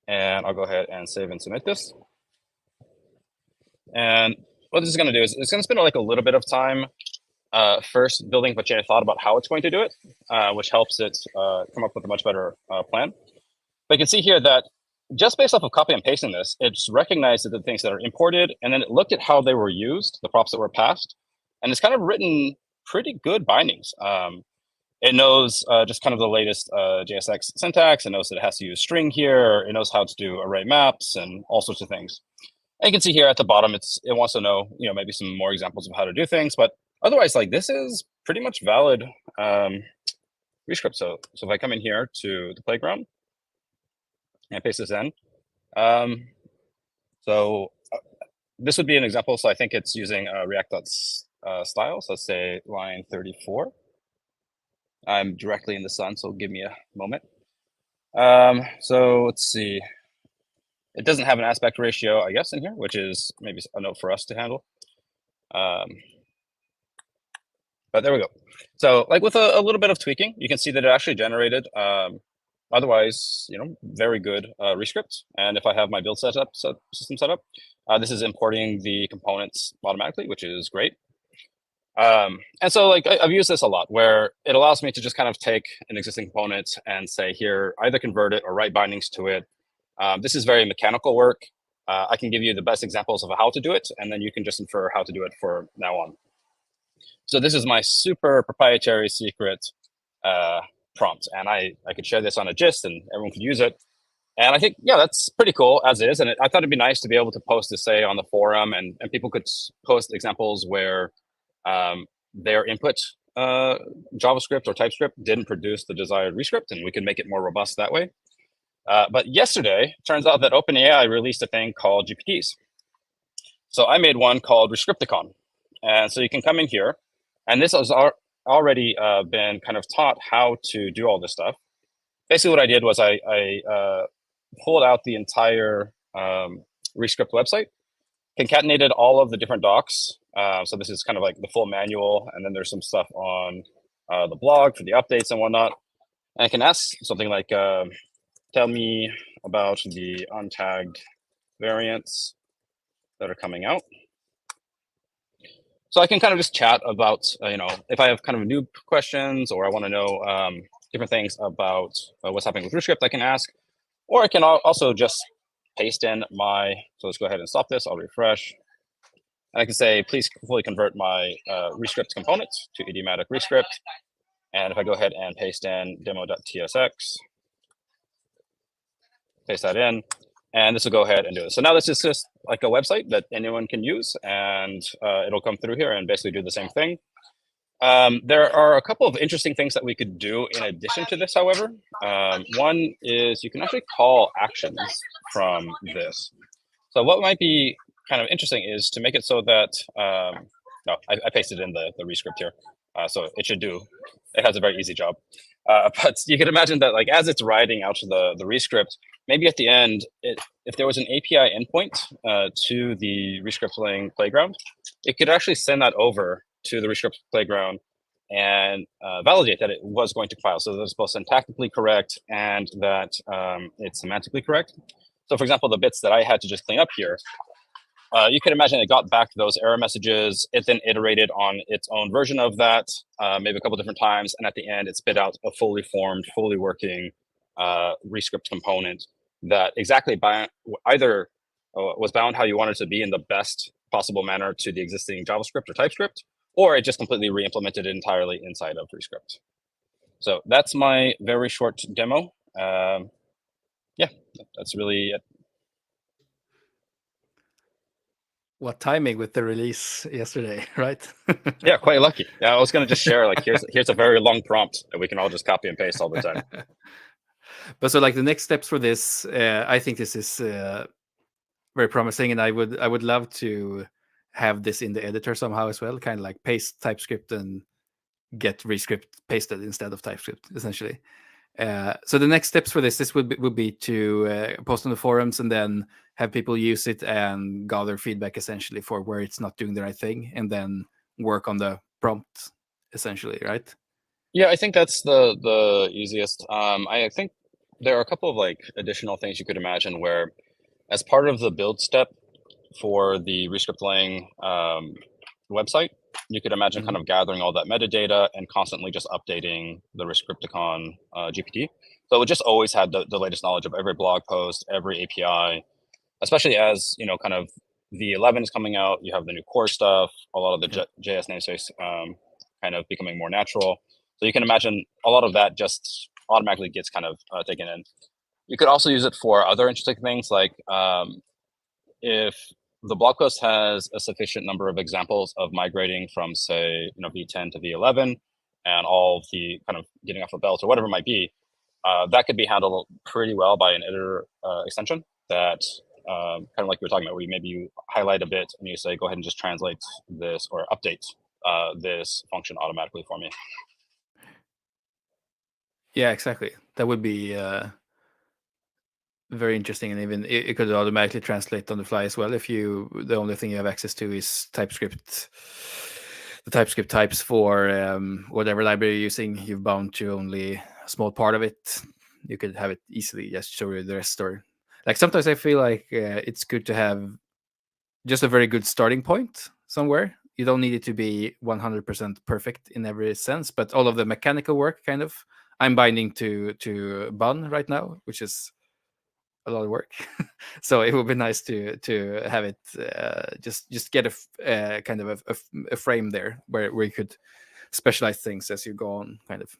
And I'll go ahead and save and submit this. And what this is going to do is it's going to spend like a little bit of time first building a chain of thought about how it's going to do it, which helps it come up with a much better plan. But you can see here that just based off of copy and pasting this, it's recognized the things that are imported, and then it looked at how they were used, the props that were passed, and it's kind of written pretty good bindings. It knows just kind of the latest JSX syntax. It knows that it has to use string here. It knows how to do array maps and all sorts of things. And you can see here at the bottom, it wants to know, maybe some more examples of how to do things. But otherwise, like, this is pretty much valid ReScript. So if I come in here to the playground and paste this in, this would be an example. So I think it's using React.style. So let's say line 34. I'm directly in the sun, so give me a moment. So let's see. It doesn't have an aspect ratio, I guess, in here, which is maybe a note for us to handle. But there we go. So like with a little bit of tweaking, you can see that it actually generated otherwise, very good ReScript. And if I have my build system set up, this is importing the components automatically, which is great. And so like I've used this a lot, where it allows me to just kind of take an existing component and say, here, either convert it or write bindings to it. This is very mechanical work. I can give you the best examples of how to do it, and then you can just infer how to do it for now on. So this is my super proprietary secret prompt, and I could share this on a gist and everyone could use it. And I think, yeah, that's pretty cool as is. And I thought it'd be nice to be able to post this, say, on the forum, and people could post examples where their input JavaScript or TypeScript didn't produce the desired ReScript, and we could make it more robust that way. But yesterday, turns out that OpenAI released a thing called GPTs. So I made one called ReScripticon. And so you can come in here, and this has already been kind of taught how to do all this stuff. Basically, what I did was I pulled out the entire ReScript website, concatenated all of the different docs. So this is kind of like the full manual, and then there's some stuff on the blog for the updates and whatnot. And I can ask something like, tell me about the untagged variants that are coming out. So I can kind of just chat about, if I have kind of new questions or I want to know different things about what's happening with ReScript, I can ask. Or I can also just paste in so let's go ahead and stop this. I'll refresh. And I can say, please fully convert my ReScript components to idiomatic ReScript. And if I go ahead and paste in demo.tsx, paste that in, and this will go ahead and do it. So now this is just like a website that anyone can use, and it'll come through here and basically do the same thing. There are a couple of interesting things that we could do in addition to this, however. One is you can actually call actions from this. So what might be kind of interesting is to make it so that, I pasted in the ReScript here. So it has a very easy job. But you can imagine that like as it's writing out to the ReScript, maybe at the end, if there was an API endpoint to the ReScript playground, it could actually send that over to the ReScript playground and validate that it was going to compile. So that it's both syntactically correct and that it's semantically correct. So for example, the bits that I had to just clean up here, you can imagine it got back those error messages. It then iterated on its own version of that, maybe a couple different times. And at the end, it spit out a fully formed, fully working ReScript component that exactly either was bound how you wanted it to be in the best possible manner to the existing JavaScript or TypeScript, or it just completely re-implemented it entirely inside of ReScript. So that's my very short demo. Yeah, that's really it. What timing with the release yesterday, right? Yeah, quite lucky. Yeah, I was going to just share, like, here's a very long prompt that we can all just copy and paste all the time. But so like the next steps for this, I think this is very promising, and I would love to have this in the editor somehow as well, kind of like paste TypeScript and get ReScript pasted instead of TypeScript, essentially. So the next steps for this would be to post on the forums and then have people use it and gather feedback essentially for where it's not doing the right thing, and then work on the prompt essentially, right? Yeah, I think that's the easiest. I think there are a couple of like additional things you could imagine where, as part of the build step for the ReScript Lang website, you could imagine kind of gathering all that metadata and constantly just updating the ReScripticon GPT. So it just always had the latest knowledge of every blog post, every API, especially as, kind of V11 is coming out, you have the new core stuff, a lot of the JS namespace kind of becoming more natural. So you can imagine a lot of that just automatically gets kind of taken in. You could also use it for other interesting things, like if the blog post has a sufficient number of examples of migrating from, say, V10 to V11, and all of the kind of getting off the belt or whatever it might be, that could be handled pretty well by an editor extension that kind of like we were talking about, where maybe you highlight a bit and you say, go ahead and just translate this or update this function automatically for me. Yeah, exactly. That would be very interesting, and even it could automatically translate on the fly as well if the only thing you have access to is TypeScript, the TypeScript types for whatever library you're using. You've bound to only a small part of it. You could have it easily just show you the rest, or like sometimes I feel like it's good to have just a very good starting point somewhere. You don't need it to be 100% perfect in every sense, but all of the mechanical work kind of I'm binding to Bun right now, which is a lot of work. So it would be nice to have it just get a kind of a frame there where you could specialize things as you go on, kind of.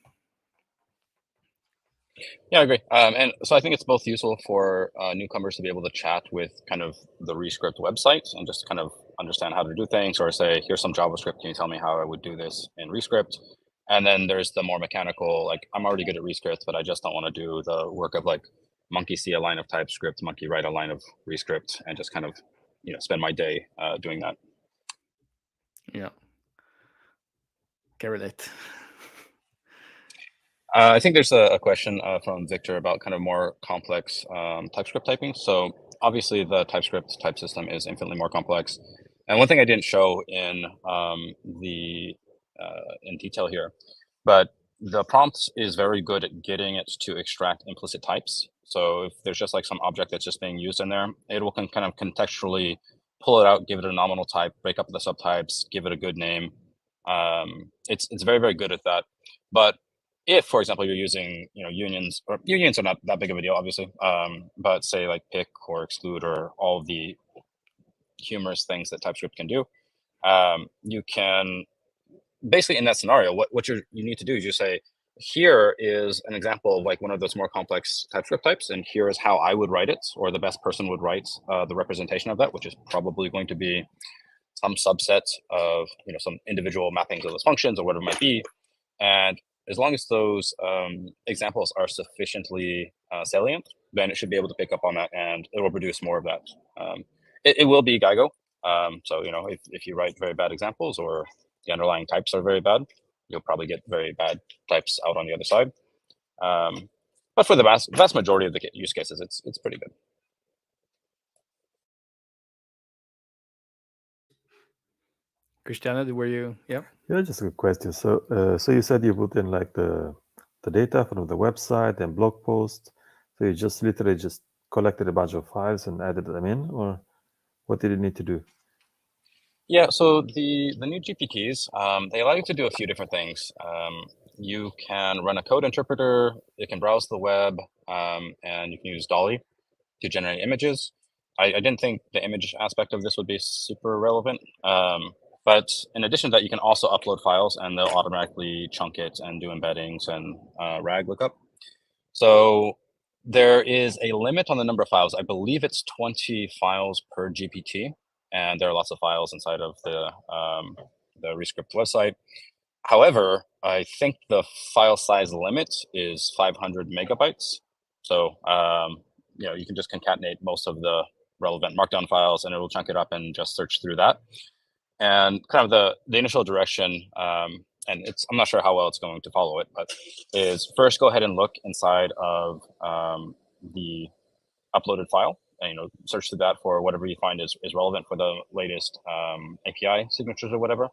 Yeah, I agree. And so I think it's both useful for newcomers to be able to chat with kind of the ReScript website and just kind of understand how to do things, or say, here's some JavaScript, can you tell me how I would do this in ReScript? And then there's the more mechanical, like I'm already good at ReScript, but I just don't want to do the work of like monkey see a line of TypeScript, monkey write a line of ReScript, and just kind of spend my day doing that. Yeah. Can relate. I think there's a question from Victor about kind of more complex TypeScript typing. So obviously the TypeScript type system is infinitely more complex. And one thing I didn't show in in detail here, but the prompt is very good at getting it to extract implicit types. So if there's just like some object that's just being used in there, it will kind of contextually pull it out, give it a nominal type, break up the subtypes, give it a good name. It's very, very good at that. But if, for example, you're using unions, or unions are not that big of a deal, obviously, but say like pick or exclude or all of the humorous things that TypeScript can do, you can basically in that scenario, what you need to do is you say, here is an example of like one of those more complex TypeScript types, and here is how I would write it, or the best person would write the representation of that, which is probably going to be some subset of some individual mappings of those functions or whatever it might be. And as long as those examples are sufficiently salient, then it should be able to pick up on that, and it will produce more of that. It will be GIGO. So if you write very bad examples or the underlying types are very bad, you'll probably get very bad types out on the other side. But for the vast majority of the use cases, it's pretty good. Christiana, were you? Yeah. Yeah, just a good question. So, so you said you put in like the data from the website and blog post. So you just literally just collected a bunch of files and added them in, or what did you need to do? Yeah, so the new GPTs, they allow you to do a few different things. You can run a code interpreter, it can browse the web, and you can use Dolly to generate images. I didn't think the image aspect of this would be super relevant. But in addition to that, you can also upload files and they'll automatically chunk it and do embeddings and RAG lookup. So there is a limit on the number of files. I believe it's 20 files per GPT, and there are lots of files inside of the ReScript website. However, I think the file size limit is 500 megabytes. So you can just concatenate most of the relevant markdown files, and it will chunk it up and just search through that. And kind of the initial direction, and I'm not sure how well it's going to follow it, but is first go ahead and look inside of the uploaded file, and search through that for whatever you find is relevant for the latest API signatures or whatever.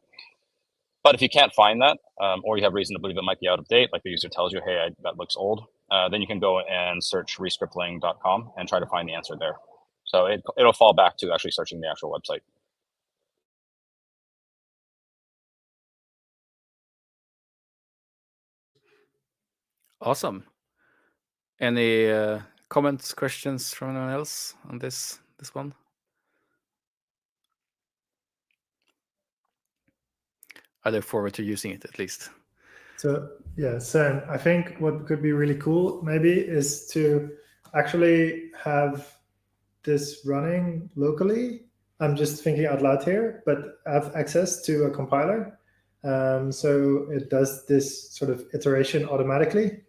But if you can't find that, or you have reason to believe it might be out of date, like the user tells you, hey, that looks old, then you can go and search rescriptling.com and try to find the answer there. So it'll fall back to actually searching the actual website. Awesome. Any comments, questions from anyone else on this one? I look forward to using it at least. So yeah, Sam, I think what could be really cool maybe is to actually have this running locally. I'm just thinking out loud here, but have access to a compiler. So it does this sort of iteration automatically.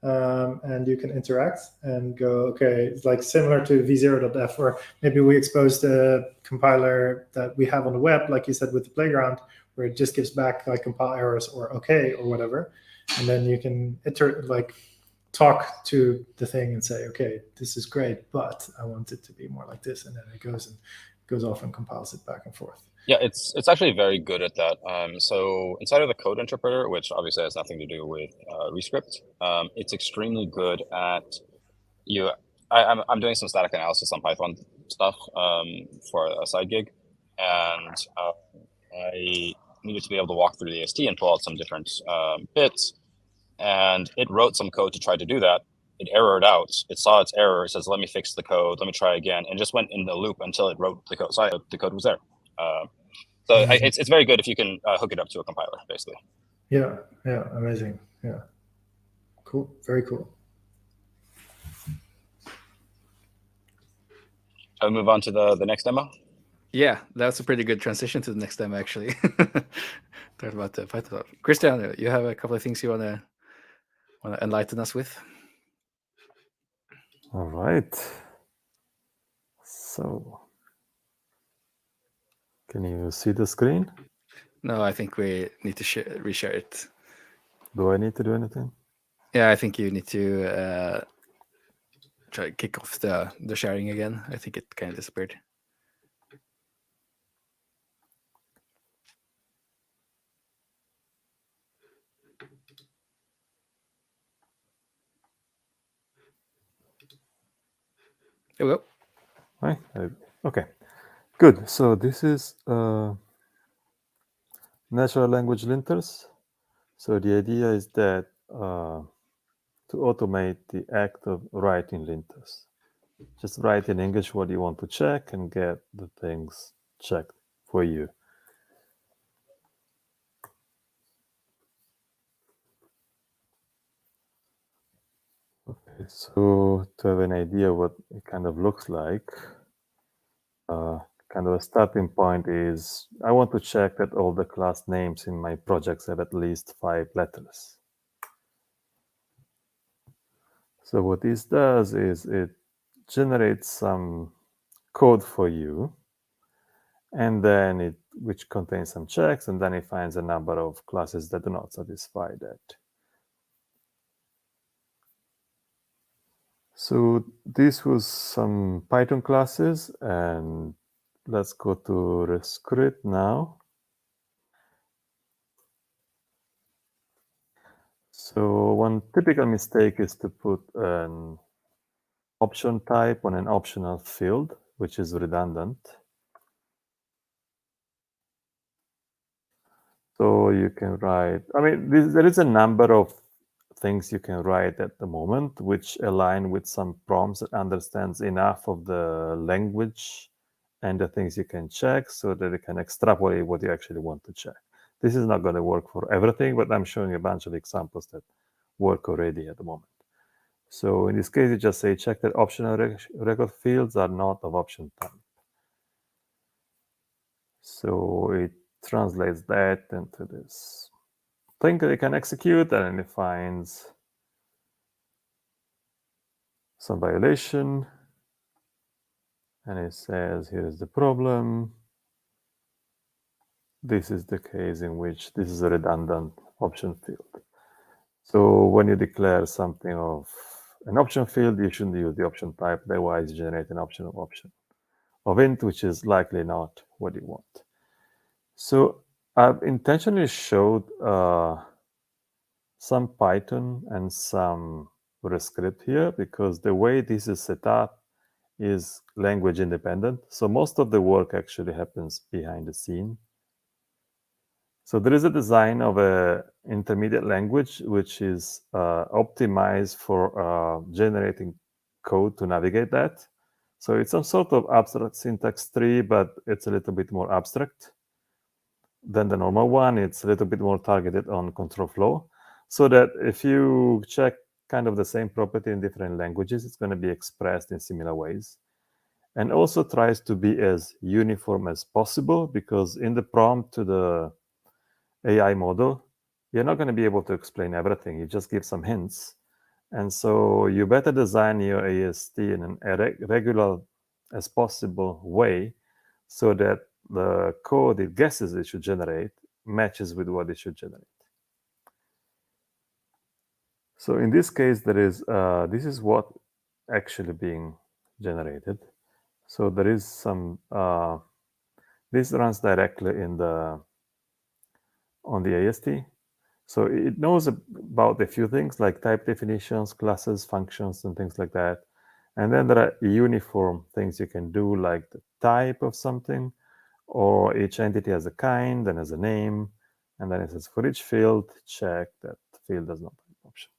And you can interact and go, okay, it's like similar to v0.f, or maybe we expose the compiler that we have on the web, like you said, with the playground, where it just gives back like compile errors or okay or whatever. And then you can talk to the thing and say, okay, this is great, but I want it to be more like this. And then it goes off and compiles it back and forth. Yeah, it's actually very good at that. So inside of the code interpreter, which obviously has nothing to do with ReScript, it's extremely good at I'm doing some static analysis on Python stuff for a side gig, and I needed to be able to walk through the AST and pull out some different bits, and it wrote some code to try to do that. It errored out. It saw its error. It says, let me fix the code. Let me try again. And just went in the loop until it wrote the code. So the code was there. So it's very good if you can hook it up to a compiler, basically. Yeah, amazing. Yeah, cool, very cool. I'll move on to the next demo. Yeah, that's a pretty good transition to the next demo, actually. Talk about the Python. Christian, you have a couple of things you want to enlighten us with? All right. So, can you see the screen? No, I think we need to reshare it. Do I need to do anything? Yeah, I think you need to try to kick off the sharing again. I think it kind of disappeared. Here we go. Right. Okay. Good. So this is natural language linters. So the idea is that to automate the act of writing linters. Just write in English what you want to check and get the things checked for you. Okay, so to have an idea what it kind of looks like, kind of a starting point is I want to check that all the class names in my projects have at least 5 letters. So what this does is it generates some code for you, and then which contains some checks, and then it finds a number of classes that do not satisfy that. So this was some Python classes, and let's go to ReScript now. So one typical mistake is to put an option type on an optional field, which is redundant. So you can write, I mean, there is a number of things you can write at the moment, which align with some prompts that understands enough of the language and the things you can check so that it can extrapolate what you actually want to check. This is not going to work for everything, but I'm showing a bunch of examples that work already at the moment. So in this case, you just say check that optional record fields are not of option type. So it translates that into this thing that it can execute, and it finds some violation, and it says here is the problem. This is the case in which this is a redundant option field. So when you declare something of an option field, you shouldn't use the option type, otherwise you generate an option of int, which is likely not what you want. So I've intentionally showed some Python and some ReScript here because the way this is set up is language independent. So most of the work actually happens behind the scene. So there is a design of an intermediate language which is optimized for generating code to navigate that. So it's some sort of abstract syntax tree, but it's a little bit more abstract than the normal one. It's a little bit more targeted on control flow, so that if you check kind of the same property in different languages, it's going to be expressed in similar ways. And also tries to be as uniform as possible, because in the prompt to the AI model, you're not going to be able to explain everything. You just give some hints. And so you better design your AST in a regular as possible way so that the code it guesses it should generate matches with what it should generate. So in this case, there is this is what actually being generated. So there is some this runs directly in on the AST. So it knows about a few things like type definitions, classes, functions, and things like that. And then there are uniform things you can do, like the type of something, or each entity has a kind and has a name. And then it says for each field, check that field does not have an option.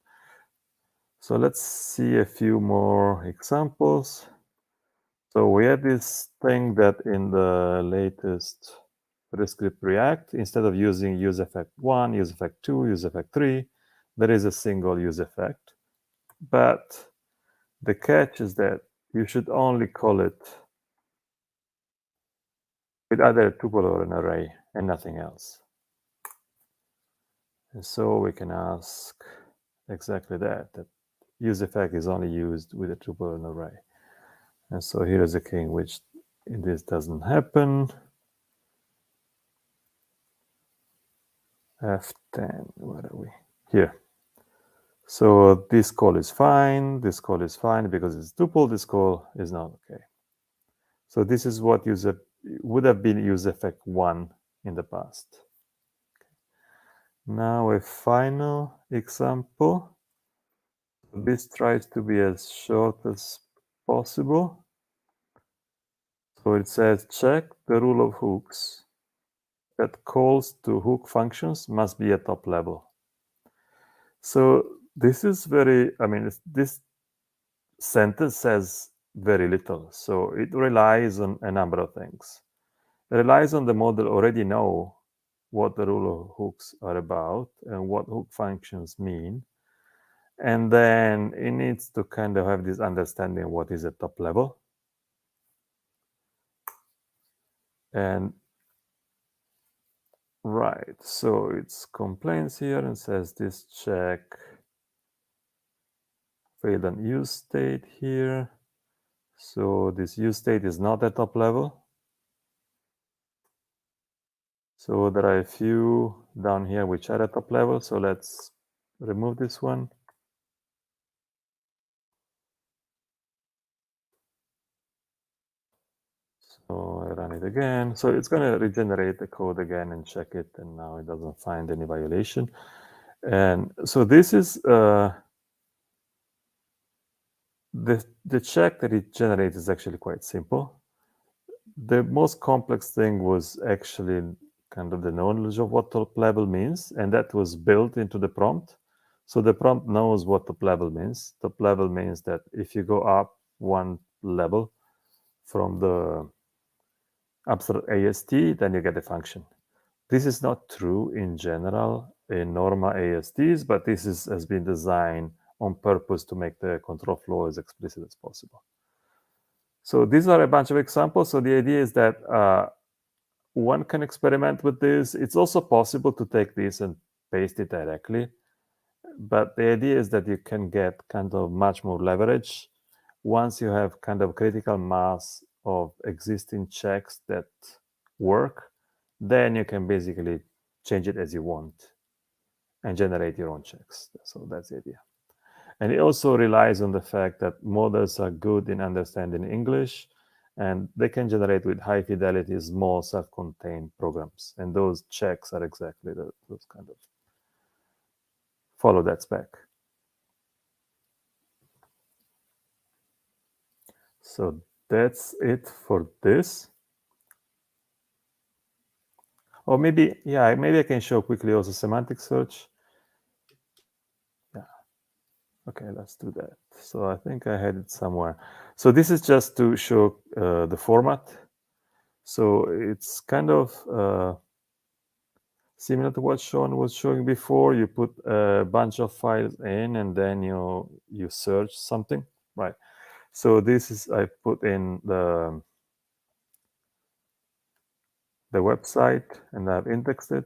So let's see a few more examples. So we had this thing that in the latest ReScript React, instead of using use effect 1, use effect 2, use effect 3, there is a single use effect. But the catch is that you should only call it with either a tuple or an array and nothing else. And so we can ask exactly that use effect is only used with a tuple and array. And so here is a case in which this doesn't happen. F10, where are we? Here. So this call is fine. This call is fine because it's tuple. This call is not okay. So this is what would have been use effect 1 in the past. Now a final example. This tries to be as short as possible. So it says check the rule of hooks that calls to hook functions must be at top level. So this is this sentence says very little. So it relies on a number of things. It relies on the model already know what the rule of hooks are about and what hook functions mean. And then it needs to kind of have this understanding of what is at top level. And right, so it complains here and says this check failed on use state here. So this use state is not at top level. So there are a few down here which are at top level. So let's remove this one. So I run it again. So it's going to regenerate the code again and check it. And now it doesn't find any violation. And so this is the check that it generates is actually quite simple. The most complex thing was actually kind of the knowledge of what top level means. And that was built into the prompt. So the prompt knows what top level means. Top level means that if you go up one level from the abstract AST, then you get a function. This is not true in general in normal ASTs, but this has been designed on purpose to make the control flow as explicit as possible. So these are a bunch of examples. So the idea is that one can experiment with this. It's also possible to take this and paste it directly. But the idea is that you can get kind of much more leverage once you have kind of critical mass of existing checks that work. Then you can basically change it as you want and generate your own checks. So that's the idea. And it also relies on the fact that models are good in understanding English, and they can generate with high fidelity small self-contained programs. And those checks are exactly those kind of follow that spec. So that's it for this. Or maybe I can show quickly also semantic search. Yeah. Okay, let's do that. So I think I had it somewhere. So this is just to show the format. So it's kind of similar to what Sean was showing before. You put a bunch of files in, and then you search something, right? So this is I put in the website, and I've indexed it.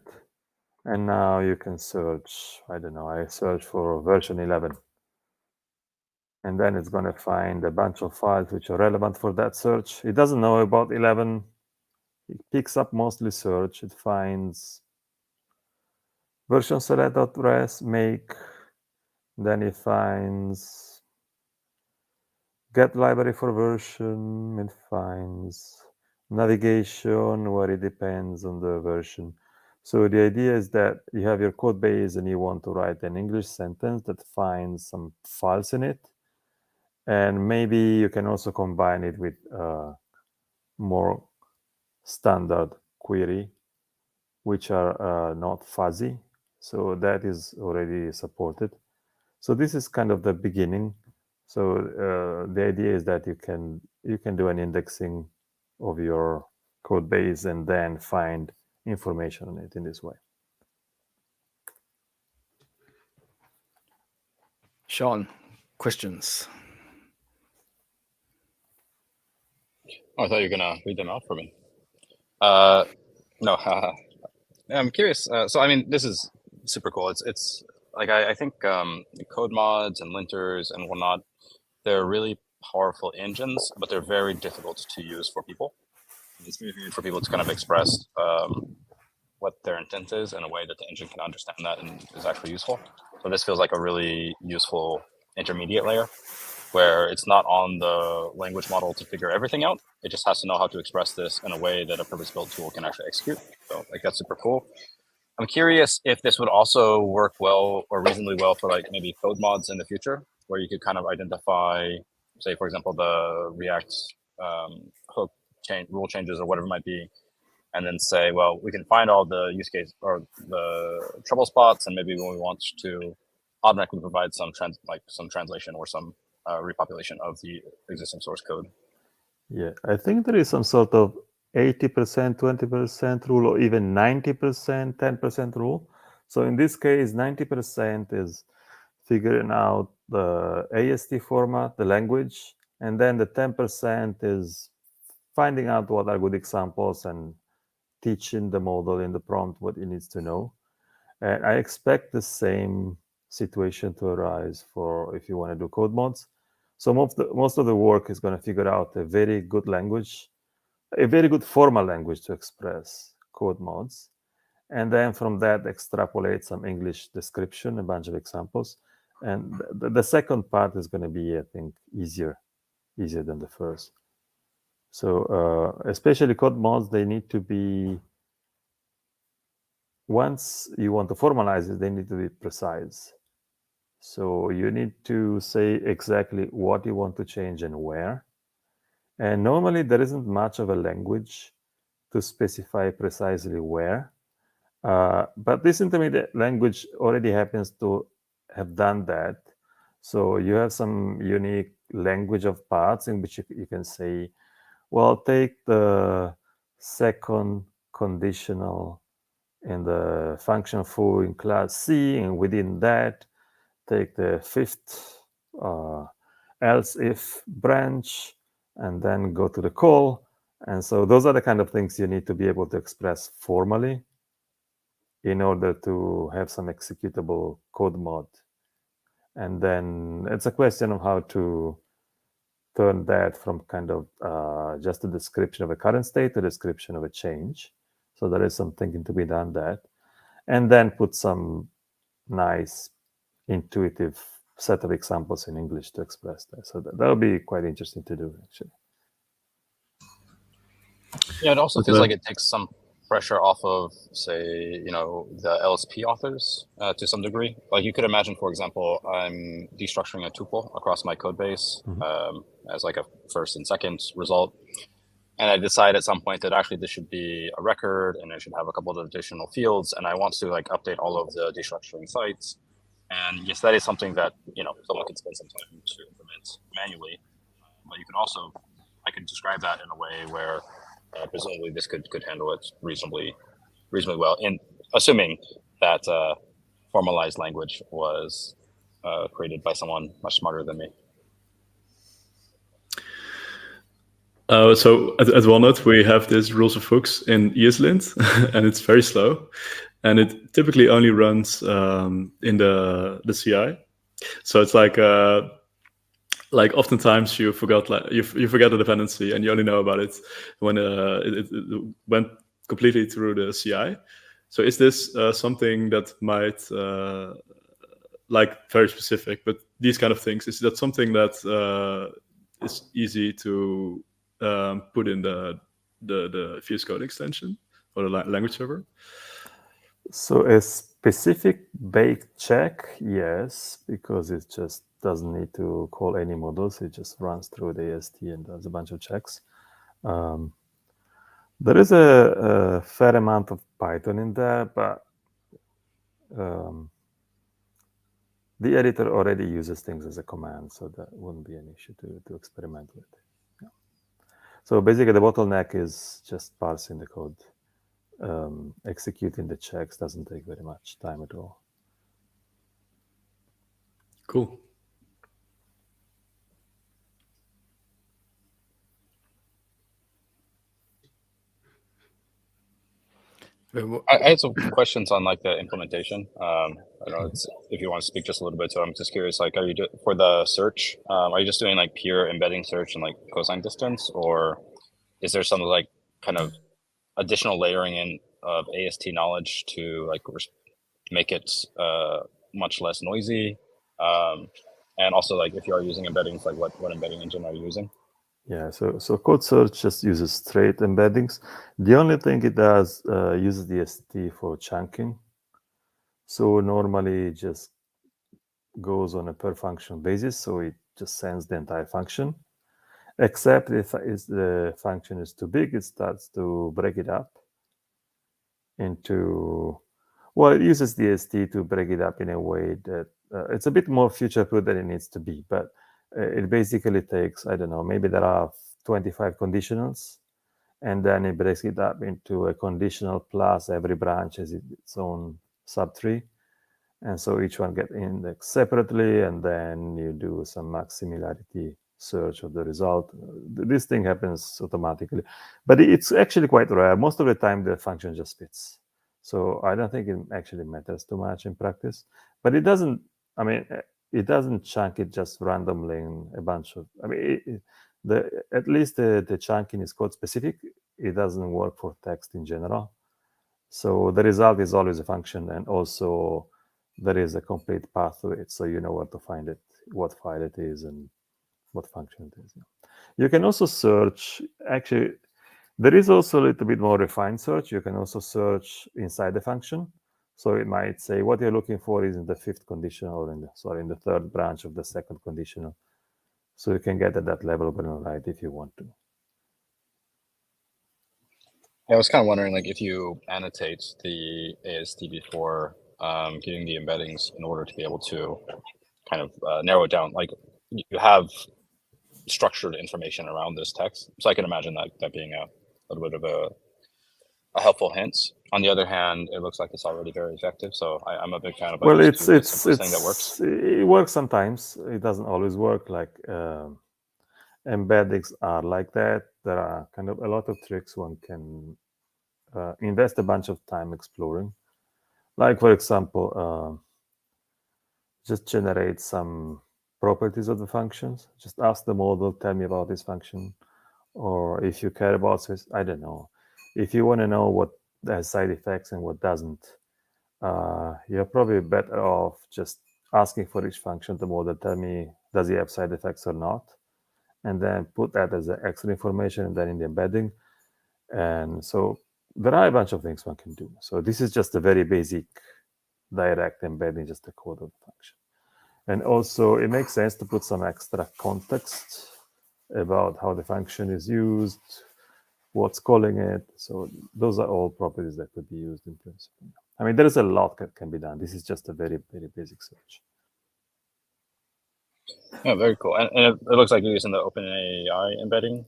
And now you can search, I don't know, I search for version 11. And then it's going to find a bunch of files which are relevant for that search. It doesn't know about 11. It picks up mostly search. It finds version select.res, make. Then it finds get library for version. It finds navigation, where it depends on the version. So the idea is that you have your code base and you want to write an English sentence that finds some files in it. And maybe you can also combine it with more standard query, which are not fuzzy. So that is already supported. So this is kind of the beginning. So the idea is that you can do an indexing of your code base and then find information on it in this way. Sean, questions? Oh, I thought you were gonna read them out for me. No, I'm curious. So I mean, this is super cool. It's like I think code mods and linters and whatnot, they're really powerful engines, but they're very difficult to use for people. It's very hard for people to kind of express what their intent is in a way that the engine can understand that and is actually useful. So this feels like a really useful intermediate layer where it's not on the language model to figure everything out. It just has to know how to express this in a way that a purpose-built tool can actually execute. So like that's super cool. I'm curious if this would also work well or reasonably well for like maybe code mods in the future, where you could kind of identify, say, for example, the React hook change, rule changes or whatever it might be, and then say, well, we can find all the use case or the trouble spots, and maybe when we want to automatically provide some translation or some repopulation of the existing source code. Yeah, I think there is some sort of 80%, 20% rule, or even 90%, 10% rule. So in this case, 90% is figuring out the AST format, the language, and then the 10% is finding out what are good examples and teaching the model in the prompt what it needs to know. And I expect the same situation to arise for if you want to do code mods. So most of the work is going to figure out a very good language, a very good formal language to express code mods. And then from that, extrapolate some English description, a bunch of examples. And the second part is going to be, I think, easier than the first. So especially code mods, they need to be, once you want to formalize it, they need to be precise. So you need to say exactly what you want to change and where. And normally there isn't much of a language to specify precisely where. But this intermediate language already happens to have done that. So you have some unique language of parts in which you can say, well, take the second conditional in the function foo in class C, and within that, take the fifth else if branch, and then go to the call. And so those are the kind of things you need to be able to express formally in order to have some executable code mod. And then it's a question of how to turn that from kind of just a description of a current state to a description of a change. So there is some thinking to be done that. And then put some nice intuitive set of examples in English to express that. So that'll be quite interesting to do, actually. Yeah, it also feels like it takes some pressure off of, say, the LSP authors to some degree. Like you could imagine, for example, I'm destructuring a tuple across my code base as like a first and second result. And I decide at some point that actually this should be a record and it should have a couple of additional fields. And I want to like update all of the destructuring sites. And yes, that is something that, someone can spend some time to implement manually. But you can also, I can describe that in a way where presumably this could handle it reasonably well, in assuming that formalized language was created by someone much smarter than me. So at Walnut, we have this rules of hooks in ESLint, and it's very slow. And it typically only runs in the CI. So it's like oftentimes you forgot you forget a dependency and you only know about it when it went completely through the CI. So is this something that might very specific, but these kind of things, is that something that is easy to put in the VS Code extension or the language server? So a specific baked check, yes, because it just doesn't need to call any models. It just runs through the AST and does a bunch of checks. There is a fair amount of Python in there, but the editor already uses things as a command, so that wouldn't be an issue to experiment with. Yeah. So basically, the bottleneck is just parsing the code. Executing the checks doesn't take very much time at all. Cool. I had some questions on like the implementation. I don't know if you want to speak just a little bit. So I'm just curious, like, are you for the search? Are you just doing like pure embedding search and like cosine distance, or is there some like kind of additional layering in of AST knowledge to like make it much less noisy? And also, like, if you are using embeddings, like what embedding engine are you using? Yeah, so code search just uses straight embeddings. The only thing it does uses the ST for chunking. So normally it just goes on a per function basis, so it just sends the entire function. Except if the function is too big, it starts to break it up into, well, it uses the ST to break it up in a way that it's a bit more future-proof than it needs to be, but it basically takes, I don't know, maybe there are 25 conditionals, and then it breaks it up into a conditional plus every branch has its own subtree. And so each one gets indexed separately, and then you do some max similarity search of the result. This thing happens automatically, but it's actually quite rare. Most of the time, the function just fits. So I don't think it actually matters too much in practice, but it doesn't, I mean, it doesn't chunk it just randomly in a bunch of, I mean, at least the chunking is code specific. It doesn't work for text in general. So the result is always a function, and also there is a complete path to it, so you know where to find it, what file it is, and what function it is. You can also search, actually, there is also a little bit more refined search. You can also search inside the function. So it might say what you're looking for is in the fifth conditional, or in the third branch of the second conditional. So you can get at that level of granularity if you want to. I was kind of wondering, like, if you annotate the AST before getting the embeddings in order to be able to kind of narrow it down, like you have structured information around this text. So I can imagine that being a little bit of a helpful hint. On the other hand, it looks like it's already very effective. So I'm a big fan of, like, Well, the it's simplest thing that works. it works sometimes. It doesn't always work. Like embeddings are like that. There are kind of a lot of tricks one can invest a bunch of time exploring. Like, for example, just generate some properties of the functions. Just ask the model, tell me about this function. Or if you care about this, I don't know. If you want to know what has side effects and what doesn't, you're probably better off just asking for each function the model, tell me, does it have side effects or not? And then put that as extra information and then in the embedding. And so there are a bunch of things one can do. So this is just a very basic direct embedding, just the code of the function. And also it makes sense to put some extra context about how the function is used, what's calling it. So those are all properties that could be used in principle. I mean, there is a lot that can be done. This is just a very, very basic search. Yeah, very cool. And it looks like you're using the OpenAI embedding.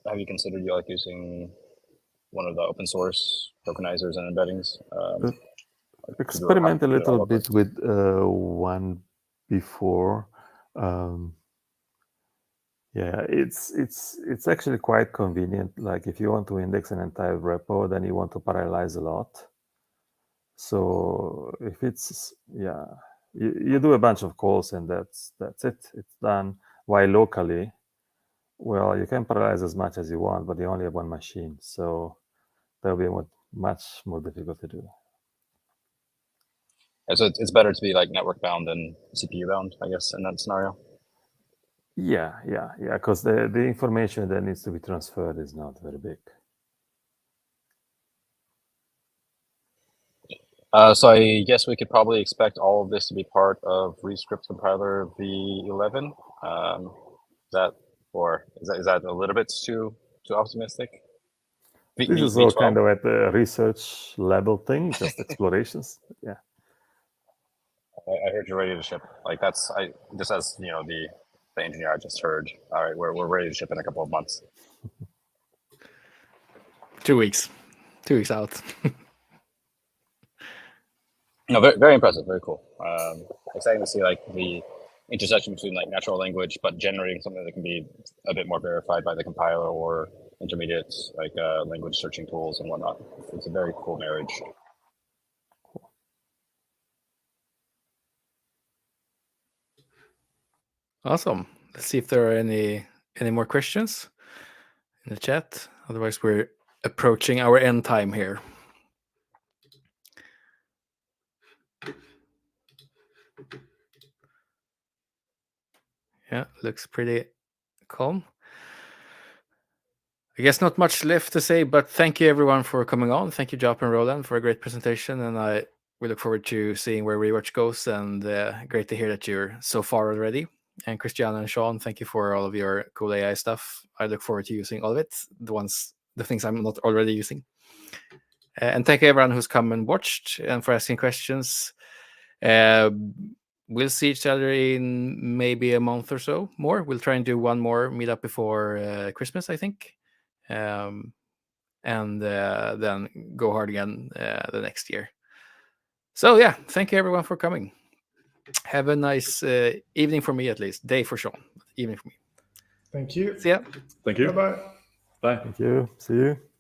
Have you considered like using one of the open source tokenizers and embeddings? Experiment a little bit with one before. Yeah, it's actually quite convenient. Like if you want to index an entire repo, then you want to parallelize a lot. So if it's, yeah, you do a bunch of calls and that's it. It's done. While locally, well, you can parallelize as much as you want, but you only have one machine. So that'll be much more difficult to do. Yeah, so it's better to be like network bound than CPU bound, I guess, in that scenario. Yeah, because the information that needs to be transferred is not very big. So I guess we could probably expect all of this to be part of ReScript compiler v11. Is that a little bit too optimistic? This is all kind of at the research level thing, just explorations. Yeah. I heard you're ready to ship. Like just as you know, the engineer I just heard. All right, we're ready to ship in a couple of months. 2 weeks. 2 weeks out. No, very, very impressive. Very cool. Exciting to see like the intersection between like natural language, but generating something that can be a bit more verified by the compiler or intermediates like language searching tools and whatnot. It's a very cool marriage. Awesome. Let's see if there are any more questions in the chat. Otherwise, we're approaching our end time here. Yeah, looks pretty calm. I guess not much left to say, but thank you everyone for coming on. Thank you, Jop and Roland, for a great presentation, and we look forward to seeing where Rewatch goes. And great to hear that you're so far already. And Christiana and Sean, thank you for all of your cool AI stuff. I look forward to using all of it, the things I'm not already using. And thank you everyone who's come and watched and for asking questions. We'll see each other in maybe a month or so more. We'll try and do one more meetup before Christmas, I think. And then go hard again the next year. So yeah, thank you everyone for coming. Have a nice evening for me, at least. Day for Sean, evening for me. Thank you. See ya. Thank you. Bye-bye. Bye. Thank you. See you.